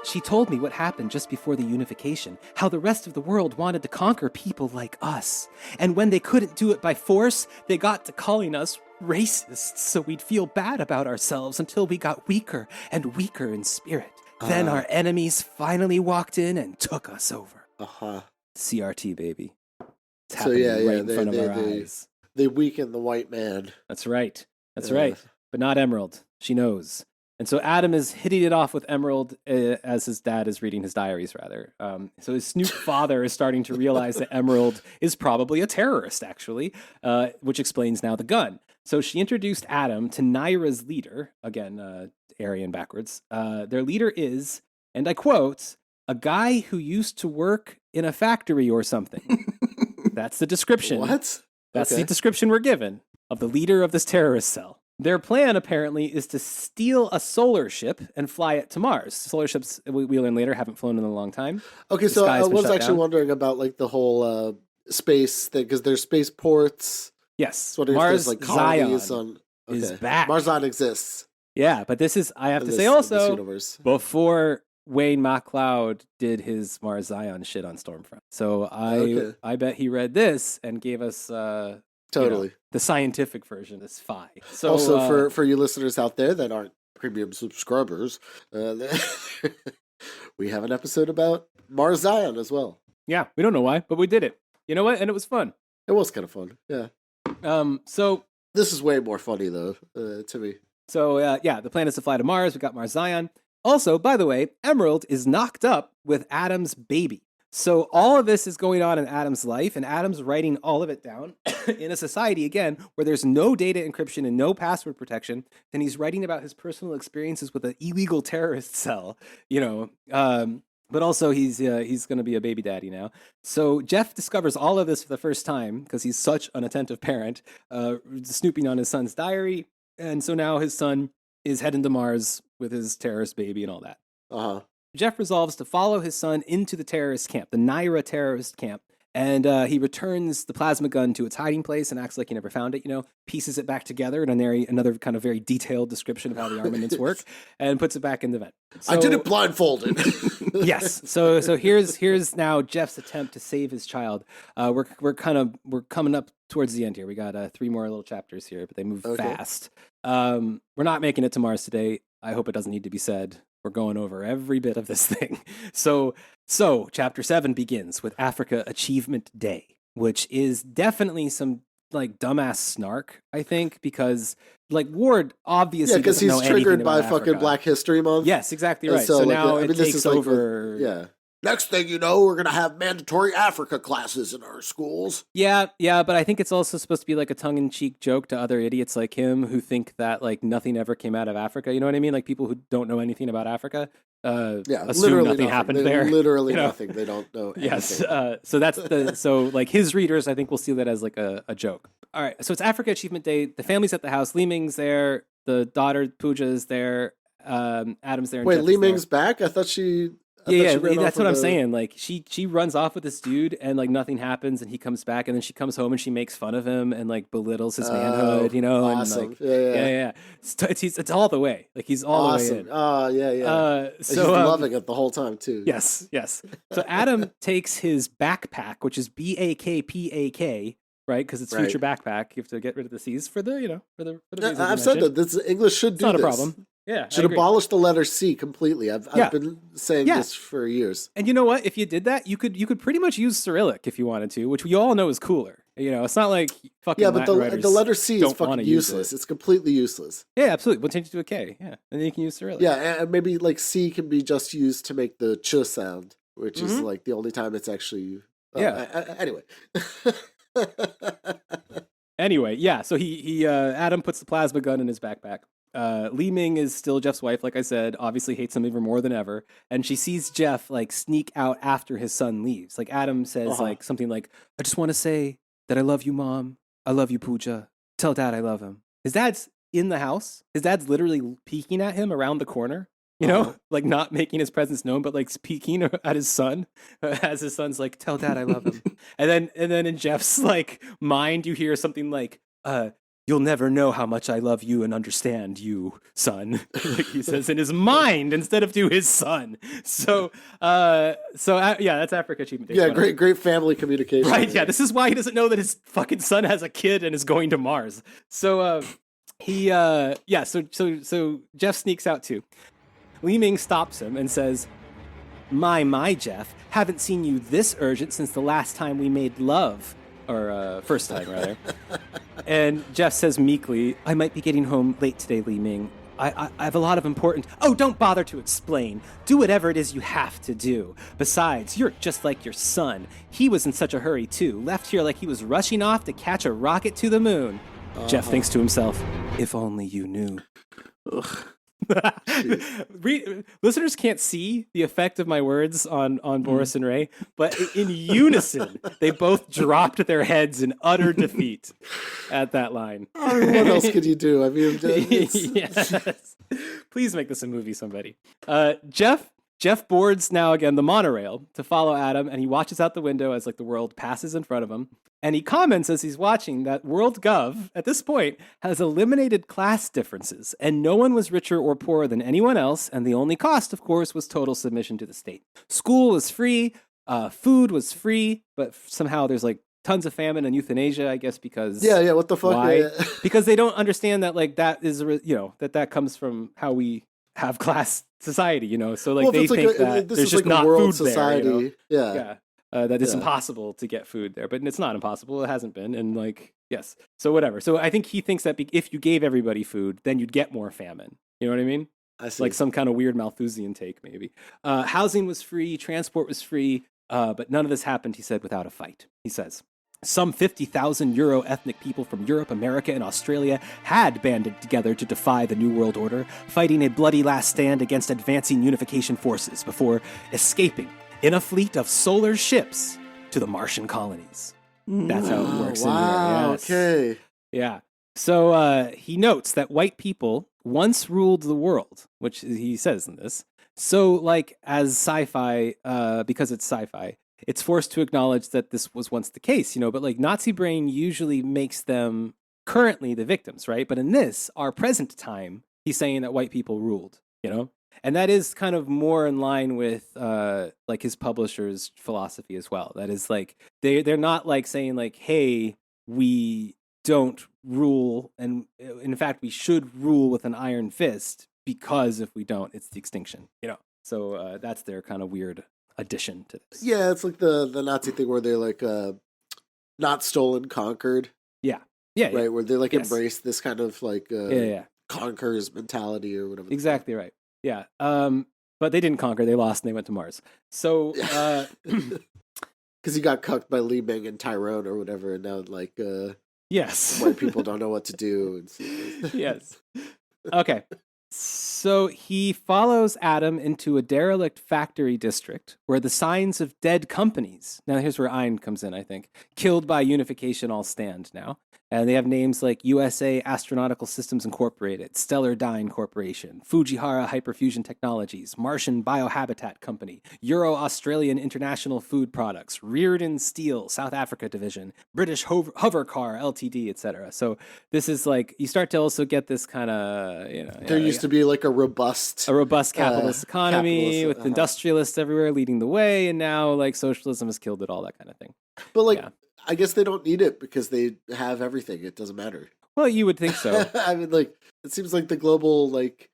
She told me what happened just before the unification, how the rest of the world wanted to conquer people like us. And when they couldn't do it by force, they got to calling us racists, so we'd feel bad about ourselves until we got weaker and weaker in spirit. Then our enemies finally walked in and took us over. CRT, baby. It's happening right in front of our eyes. They weaken the white man. That's right. That's right. But not Emerald. She knows. And so Adam is hitting it off with Emerald as his dad is reading his diaries, rather. So his snoop father is starting to realize that Emerald is probably a terrorist, actually, which explains now the gun. So she introduced Adam to Naira's leader, again, Aryan backwards. Their leader is, and I quote, a guy who used to work in a factory or something. That's the description. What? That's the description we're given of the leader of this terrorist cell. Their plan, apparently, is to steal a solar ship and fly it to Mars. Solar ships, we learn later, haven't flown in a long time. Okay, so I was actually wondering about like the whole space thing, because there's spaceports. Yes, Mars like Zion is back. Mars Zion exists. Yeah, but this is, I have to say also, before Wayne MacLeod did his Mars Zion shit on Stormfront. So I bet he read this and gave us... Totally. The scientific version is Phi. So, also, for you listeners out there that aren't premium subscribers, we have an episode about Mars Zion as well. Yeah, we don't know why, but we did it. You know what? And it was fun. It was kind of fun. Yeah. So this is way more funny though, to me. So the plan is to fly to Mars. We got Mars Zion. Also, by the way, Emerald is knocked up with Adam's baby. So all of this is going on in Adam's life, and Adam's writing all of it down in a society, again, where there's no data encryption and no password protection. Then he's writing about his personal experiences with an illegal terrorist cell, but also he's going to be a baby daddy now. So Jeff discovers all of this for the first time because he's such an attentive parent, snooping on his son's diary. And so now his son is heading to Mars with his terrorist baby and all that. Jeff resolves to follow his son into the terrorist camp, the Naira terrorist camp, and he returns the plasma gun to its hiding place and acts like he never found it, pieces it back together in another kind of very detailed description of how the armaments work, and puts it back in the vent. So, I did it blindfolded. Yes. So here's now Jeff's attempt to save his child. We're coming up towards the end here. We got 3 more little chapters here, but they move fast. We're not making it to Mars today. I hope it doesn't need to be said. We're going over every bit of this thing. So chapter 7 begins with Africa Achievement Day, which is definitely some like dumbass snark, I think, because like Ward obviously because he's triggered by Africa. Fucking Black History Month. Yes, exactly right. So now it takes over. Next thing you know, we're going to have mandatory Africa classes in our schools. Yeah, but I think it's also supposed to be like a tongue-in-cheek joke to other idiots like him who think that like nothing ever came out of Africa. You know what I mean? Like people who don't know anything about Africa. Assume nothing happened there. Literally nothing. They don't know anything. Yes. So like his readers, I think, will see that as like a joke. All right. So it's Africa Achievement Day. The family's at the house. Li Ming's there. The daughter Pooja is there. Adam's there. And wait, Jeff Li Ming's back? I thought she... that's what I'm saying. Like she runs off with this dude and like nothing happens and he comes back and then she comes home and she makes fun of him and like belittles his manhood, awesome. and like it's all the way. Like he's all awesome. the way in. He's loving it the whole time too. Yes. So Adam takes his backpack, which is BAKPAK, right? Because it's future backpack. You have to get rid of the C's for the reasons I've said that this English should do not this. a problem. Yeah, should abolish the letter C completely. I've been saying this for years. And you know what? If you did that, you could pretty much use Cyrillic if you wanted to, which we all know is cooler. It's not like fucking but the letter C is fucking useless. It's completely useless. Yeah, absolutely. We'll change it to a K. Yeah, and then you can use Cyrillic. Yeah, and maybe like C can be just used to make the ch sound, which is like the only time it's actually. Anyway. Anyway, yeah. So he Adam puts the plasma gun in his backpack. Li Ming is still Jeff's wife, like I said, obviously hates him even more than ever. And she sees Jeff like sneak out after his son leaves. Like Adam says like something like, I just want to say that I love you, Mom. I love you, Pooja. Tell Dad I love him. His dad's in the house. His dad's literally peeking at him around the corner, you know, like not making his presence known, but like peeking at his son as his son's like, tell dad I love him. and then in Jeff's like mind, you hear something like, you'll never know how much I love you and understand you, son. Like he says in his mind instead of to his son. So yeah, that's Africa Achievement Day. Yeah, great family communication. Right, yeah, this is why he doesn't know that his fucking son has a kid and is going to Mars. So so Jeff sneaks out too. Li Ming stops him and says, My, Jeff, haven't seen you this urgent since the last time we made love. Or first time, rather. And Jeff says meekly, I might be getting home late today, Li Ming. I have a lot of important... Oh, don't bother to explain. Do whatever it is you have to do. Besides, you're just like your son. He was in such a hurry, too. Left here like he was rushing off to catch a rocket to the moon. Jeff thinks to himself, if only you knew. Ugh. Listeners can't see the effect of my words on Boris and Ray, but in unison, they both dropped their heads in utter defeat at that line. I mean, what else could you do? I mean, yes. Please make this a movie, somebody. Jeff boards now again the monorail to follow Adam, and he watches out the window as like the world passes in front of him. And he comments as he's watching that WorldGov, at this point, has eliminated class differences, and no one was richer or poorer than anyone else, and the only cost, of course, was total submission to the state. School was free, food was free, but somehow there's like tons of famine and euthanasia, I guess, because... Yeah, what the fuck? Why? Because they don't understand that, like, that is, that comes from how we have class society, so like they think that there's just not food society. There, yeah. That it's impossible to get food there, but it's not impossible. It hasn't been, and like yes, so whatever. So I think he thinks that if you gave everybody food, then you'd get more famine. You know what I mean? I see. Like some kind of weird Malthusian take, maybe. Housing was free, transport was free, but none of this happened. He said without a fight. He says. Some 50,000 Euro ethnic people from Europe, America, and Australia had banded together to defy the New World Order, fighting a bloody last stand against advancing unification forces before escaping in a fleet of solar ships to the Martian colonies. That's how it works in here. Yes. Okay. Yeah. So he notes that white people once ruled the world, which he says in this. So, like, as sci-fi, because it's sci-fi, it's forced to acknowledge that this was once the case, but like Nazi brain usually makes them currently the victims, right? But in this, our present time, he's saying that white people ruled, And that is kind of more in line with like his publisher's philosophy as well. That is like, they're not like saying like, hey, we don't rule. And in fact, we should rule with an iron fist because if we don't, it's the extinction, So that's their kind of weird addition to this. Yeah, it's like the Nazi thing where they're like not stolen, conquered. Yeah, right. Where they like embrace this kind of like conquers mentality or whatever. Exactly right. Yeah. But they didn't conquer; they lost, and they went to Mars. So, because he got cucked by Li Ming and Tyrone or whatever, and now like yes, white people don't know what to do. Yes. Okay. So he follows Adam into a derelict factory district where the signs of dead companies, now here's where Ein comes in, I think, killed by unification all stand now. And they have names like USA Astronautical Systems Incorporated, Stellar Dyne Corporation, Fujihara Hyperfusion Technologies, Martian Biohabitat Company, Euro-Australian International Food Products, Reardon Steel, South Africa Division, British Hover Car Ltd, etc. So this is like, you start to also get this kind of, There used to be like a robust capitalist economy with industrialists everywhere leading the way, and now like socialism has killed it, all that kind of thing. But like, I guess they don't need it because they have everything. It doesn't matter. Well, you would think so. I mean, like, it seems like the global like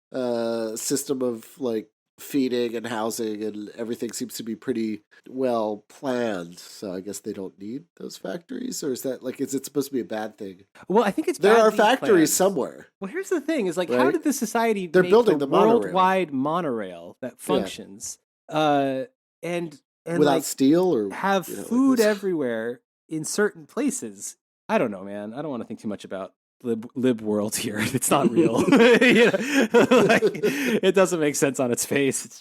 system of like feeding and housing and everything seems to be pretty well planned. So I guess they don't need those factories, or is it supposed to be a bad thing? Well, I think it's there are factories somewhere. Well, here's the thing: is like, how did the society They're make building the monorail. worldwide monorail that functions, and without like, steel or have food everywhere in certain places? I don't know, man. I don't want to think too much about lib world here. It's not real. It doesn't make sense on its face.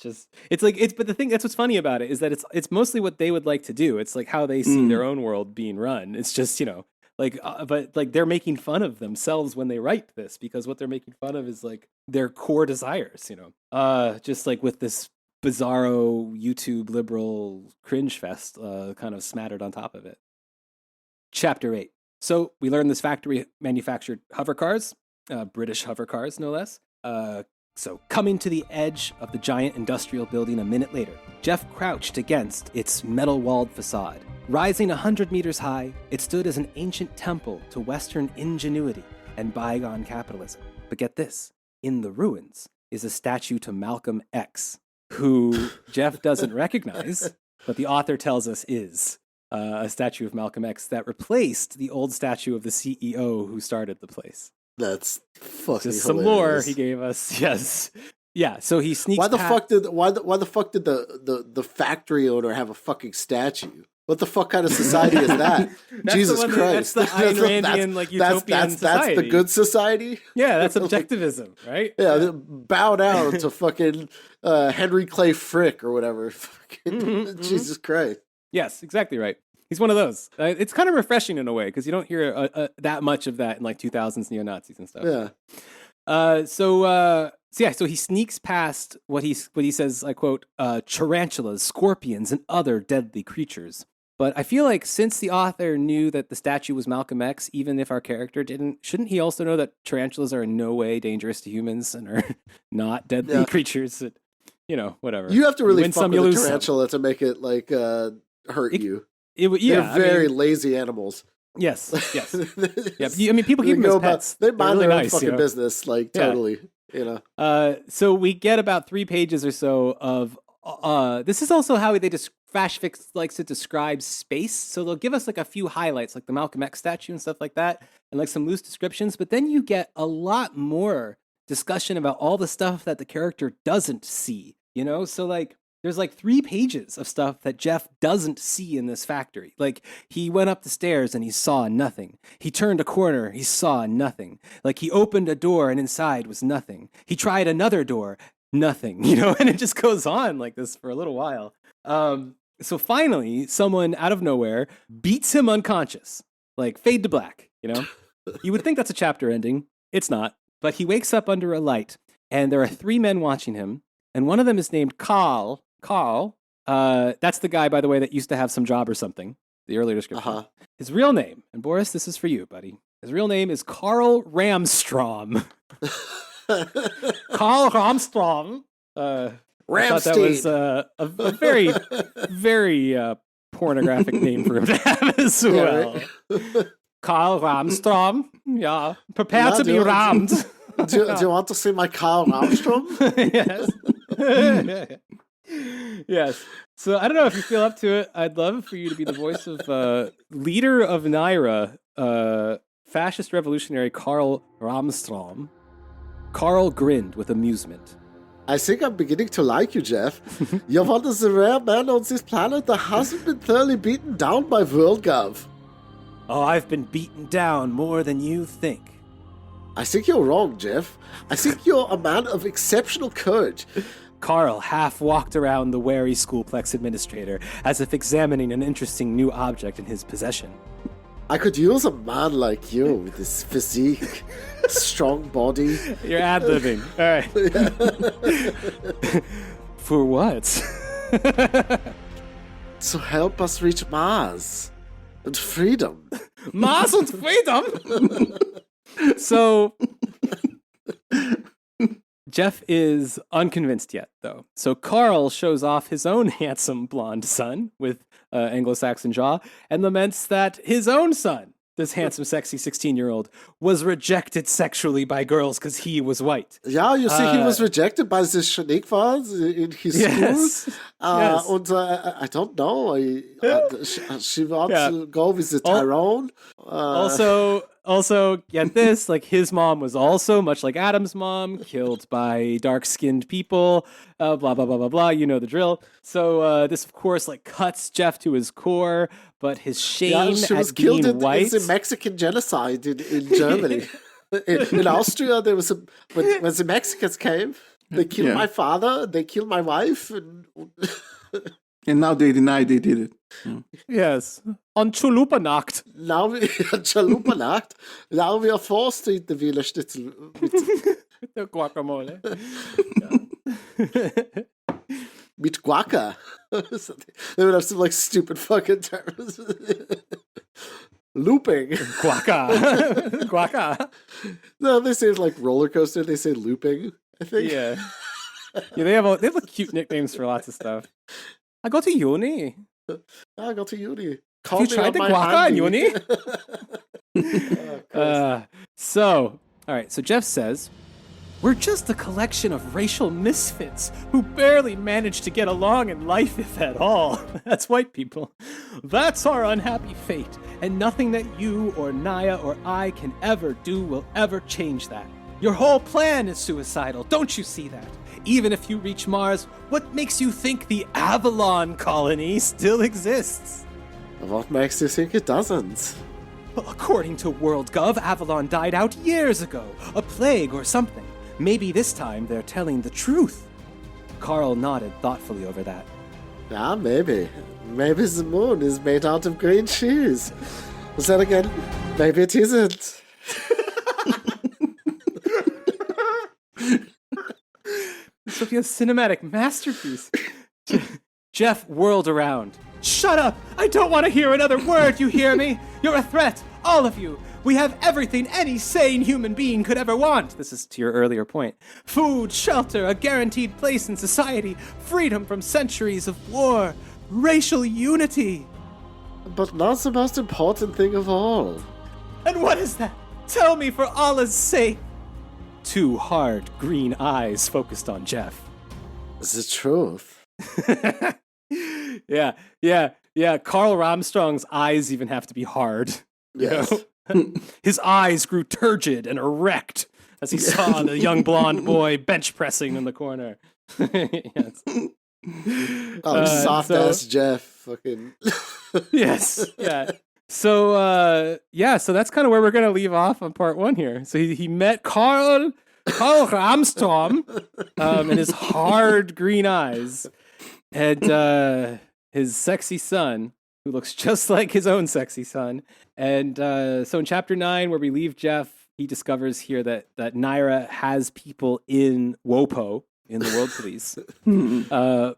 But the thing that's what's funny about it is that it's mostly what they would like to do. It's like how they see their own world being run. It's just, but like they're making fun of themselves when they write this, because what they're making fun of is like their core desires, just like with this bizarro YouTube liberal cringe fest kind of smattered on top of it. Chapter 8. So we learn this factory manufactured hover cars, British hover cars, no less. So coming to the edge of the giant industrial building a minute later, Jeff crouched against its metal-walled facade. Rising 100 meters high, it stood as an ancient temple to Western ingenuity and bygone capitalism. But get this, in the ruins is a statue to Malcolm X, who Jeff doesn't recognize, but the author tells us is a statue of Malcolm X that replaced the old statue of the CEO who started the place. That's fucking just some hilarious. lore he gave us. Yes, yeah. So he sneaks. Why the fuck did the factory owner have a fucking statue? What the fuck kind of society is that? Jesus Christ! That's the Ayn Randian like utopian society. That's the good society. Yeah, that's objectivism, right? Yeah, bow down to fucking Henry Clay Frick or whatever. Jesus Christ! Yes, exactly right. He's one of those. It's kind of refreshing in a way because you don't hear that much of that in like 2000s neo-Nazis and stuff. Yeah. So he sneaks past what he says, I quote, tarantulas, scorpions, and other deadly creatures. But I feel like since the author knew that the statue was Malcolm X, even if our character didn't, shouldn't he also know that tarantulas are in no way dangerous to humans and are not deadly creatures? That, whatever. You have to really win fuck some, with you a lose tarantula to make it like hurt you. Yeah, they're very lazy animals. Yes. Yeah, people keep them as pets. They mind really their own nice, fucking business, like totally. So we get about 3 pages or so of. This is also how Fash Fic likes to describe space. So they'll give us like a few highlights, like the Malcolm X statue and stuff like that, and like some loose descriptions. But then you get a lot more discussion about all the stuff that the character doesn't see. So like. There's like 3 pages of stuff that Jeff doesn't see in this factory. Like, he went up the stairs and he saw nothing. He turned a corner, he saw nothing. Like, he opened a door and inside was nothing. He tried another door, nothing, and it just goes on like this for a little while. So finally, someone out of nowhere beats him unconscious. Like, fade to black, You would think that's a chapter ending. It's not. But he wakes up under a light, and there are 3 men watching him, and one of them is named Carl, that's the guy, by the way, that used to have some job or something, the earlier description. Uh-huh. His real name, and Boris, this is for you, buddy. His real name is Carl Ramstrom. Carl Ramstrom. I thought that was a very, very pornographic name for him to have as well. Right? Carl Ramstrom. Yeah. Prepare to be rammed. Do you want to see my Carl Ramstrom? Yes. Yes. So I don't know if you feel up to it. I'd love for you to be the voice of leader of Naira, fascist revolutionary Carl Ramstrom. Carl grinned with amusement. I think I'm beginning to like you, Jeff. You're one of the rare men on this planet that hasn't been thoroughly beaten down by WorldGov. Oh, I've been beaten down more than you think. I think you're wrong, Jeff. I think you're a man of exceptional courage. Carl half walked around the wary schoolplex administrator as if examining an interesting new object in his possession. I could use a man like you with this physique, strong body. You're ad-libbing. All right. For what? To help us reach Mars and freedom. Mars and freedom? So, Jeff is unconvinced yet, though. So Carl shows off his own handsome blonde son with Anglo-Saxon jaw and laments that his own son, this handsome, sexy 16-year-old, was rejected sexually by girls because he was white. Yeah, you see, he was rejected by the Shaniqua in his school. Yes. And I don't know. She wants to go with the Tyrone. Also, get this, like his mom was also, much like Adam's mom, killed by dark-skinned people, blah, blah, blah, blah, blah, you know the drill. So this, of course, like cuts Jeff to his core, but his shame she was at killed being white. in the Mexican genocide in Germany. in Austria, there was when the Mexicans came, they killed my father, they killed my wife, and And now they deny they did it. Yes. On Chalupa-Nacht. Now we Chalupa-Nacht. Now we are forced to eat the Wiener Schnitzel. With the guacamole. Mit guaca. They would have some like stupid fucking terms. Looping. Guaca. Guaca. No, they say like roller coaster. They say looping, I think. Yeah. Yeah, they have cute nicknames for lots of stuff. I go to uni. I go to uni. Have you tried the guaca in uni? So, all right. So Jeff says, we're just a collection of racial misfits who barely manage to get along in life, if at all. That's white people. That's our unhappy fate, and nothing that you or Naya or I can ever do will ever change that. Your whole plan is suicidal, don't you see that? Even if you reach Mars, what makes you think the Avalon colony still exists? What makes you think it doesn't? According to WorldGov, Avalon died out years ago. A plague or something. Maybe this time they're telling the truth. Carl nodded thoughtfully over that. Yeah, maybe. Maybe the moon is made out of green cheese. But then again, maybe it isn't. This will be a cinematic masterpiece. Jeff whirled around. Shut up! I don't want to hear another word, you hear me? You're a threat, all of you. We have everything any sane human being could ever want. This is to your earlier point. Food, shelter, a guaranteed place in society, freedom from centuries of war, racial unity. But not the most important thing of all. And what is that? Tell me for Allah's sake. Two hard green eyes focused on Jeff. The truth. Yeah. Carl Armstrong's eyes even have to be hard. Yes. His eyes grew turgid and erect as he saw the young blonde boy bench pressing in the corner. Yes. Soft-ass Jeff. Fucking... Yes, yeah. So that's kind of where we're going to leave off on part one here. So he met Carl Armstrong and his hard green eyes and his sexy son, who looks just like his own sexy son. And so in chapter 9, where we leave Jeff, he discovers here that Naira has people in WOPO, in the World Police,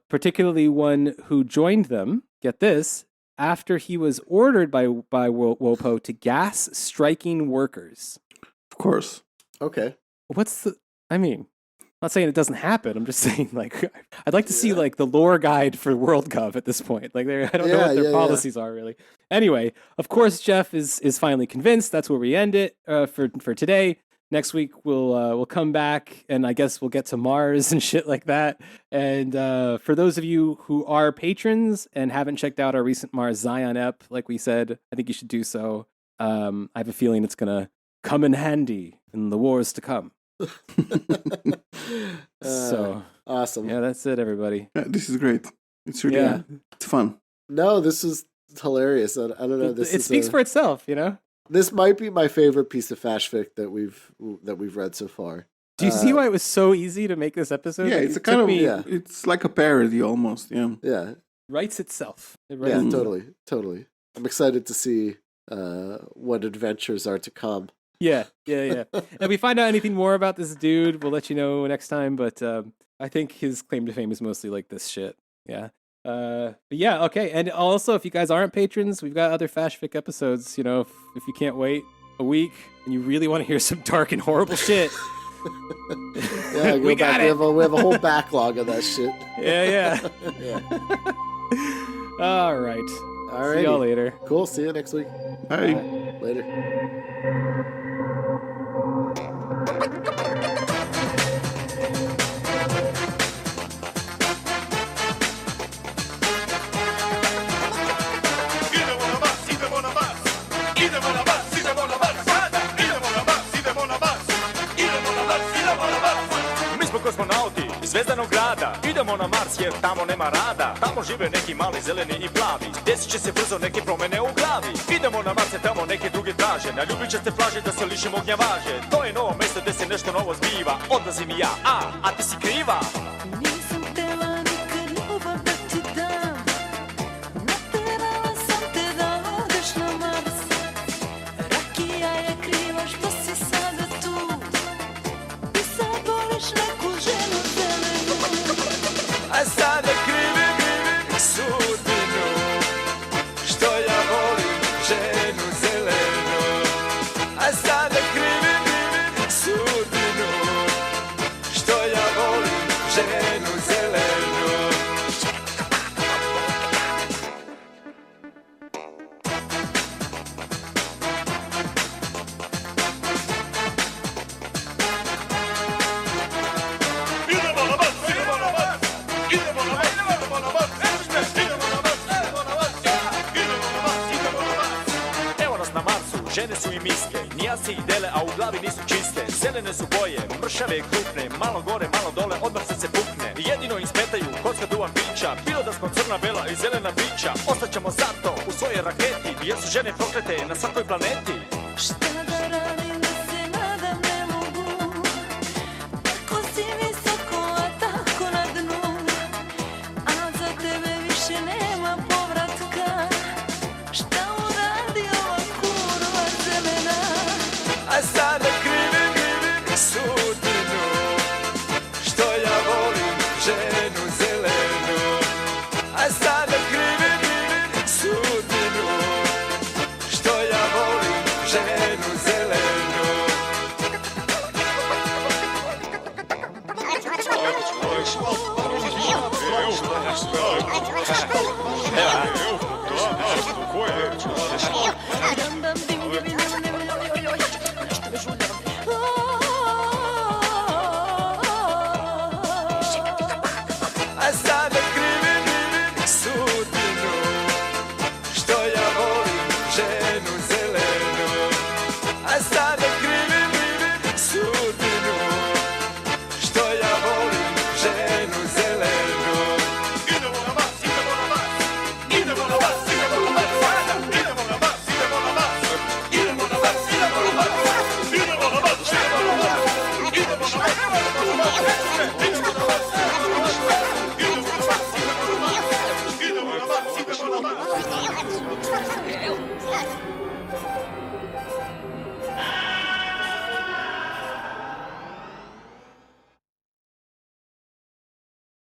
particularly one who joined them, get this, after he was ordered by WOPO to gas striking workers. Of course. Okay. I'm not saying it doesn't happen. I'm just saying, like, I'd like to see, like, the lore guide for WorldGov at this point. Like, I don't know what their policies are, really. Anyway, of course, Jeff is finally convinced. That's where we end it for today. Next week, we'll come back, and I guess we'll get to Mars and shit like that. And for those of you who are patrons and haven't checked out our recent Mars Zion ep, like we said, I think you should do so. I have a feeling it's going to come in handy in the wars to come. So awesome. Yeah, that's it, everybody. This is great. It's really it's fun. No, this is hilarious. I don't know. It speaks for itself, you know. This might be my favorite piece of Fash Fic that we've read so far. Do you see why it was so easy to make this episode? Yeah, like, it's it's like a parody almost. Yeah. Yeah. Writes itself. Totally. I'm excited to see what adventures are to come. Yeah. If we find out anything more about this dude, we'll let you know next time. But I think his claim to fame is mostly like this shit. Yeah. But yeah, okay. And also, if you guys aren't patrons, we've got other Fash Fic episodes. You know, if you can't wait a week and you really want to hear some dark and horrible shit. Yeah, we got it. We have a whole backlog of that shit. Yeah. All right. See y'all later. Cool. See you next week. Bye. Later. Zvezdanog grada, idemo na Mars jer tamo nema rada. Tamo žive neki mali zeleni i plavi. Desit će se brzo neke promene u glavi. Idemo na Mars jer tamo neke druge traže. Na ljubičaste plaže da se lišimo gnjavaže. To je novo mesto gde se nešto novo zbiva. Odlazim i ja, a ti si kriva. Nisam htela nikad ljubav da ti dam. žene su im iske. Nijase ih dele, a u glavi nisu čiste. Zelene su boje, mršave i krupne. Malo gore, malo dole, odmah se pukne. Jedino im smetaju kocka duvan pića. Bilo da smo crna, bela i zelena bića. Ostaćemo zato u svojoj raketi, jer su žene proklete na svakoj planeti. Šta da radim da se nadam ne mogu, tako si visoko, a tako na dnu, a za tebe više nema povratka. Šta uradi ova kurva zemena? A sada krivim sudbinu, što ja volim ženu zelenu. A sada krivim sudbinu, što ja volim ženu zelenu. Dam, dam, dim, dim, dim, dim, A sada krivim sudbinu, što ja volim ženu zelenu. A sada krivim sudbinu, što ja volim ženu zelenu. Idemo na vas, idemo na vas, idemo na vas, idemo na vas, idemo na vas, idemo na vas, idemo na vas, idemo na vas, idemo na vas, idemo na vas, idemo na vas, idemo na vas.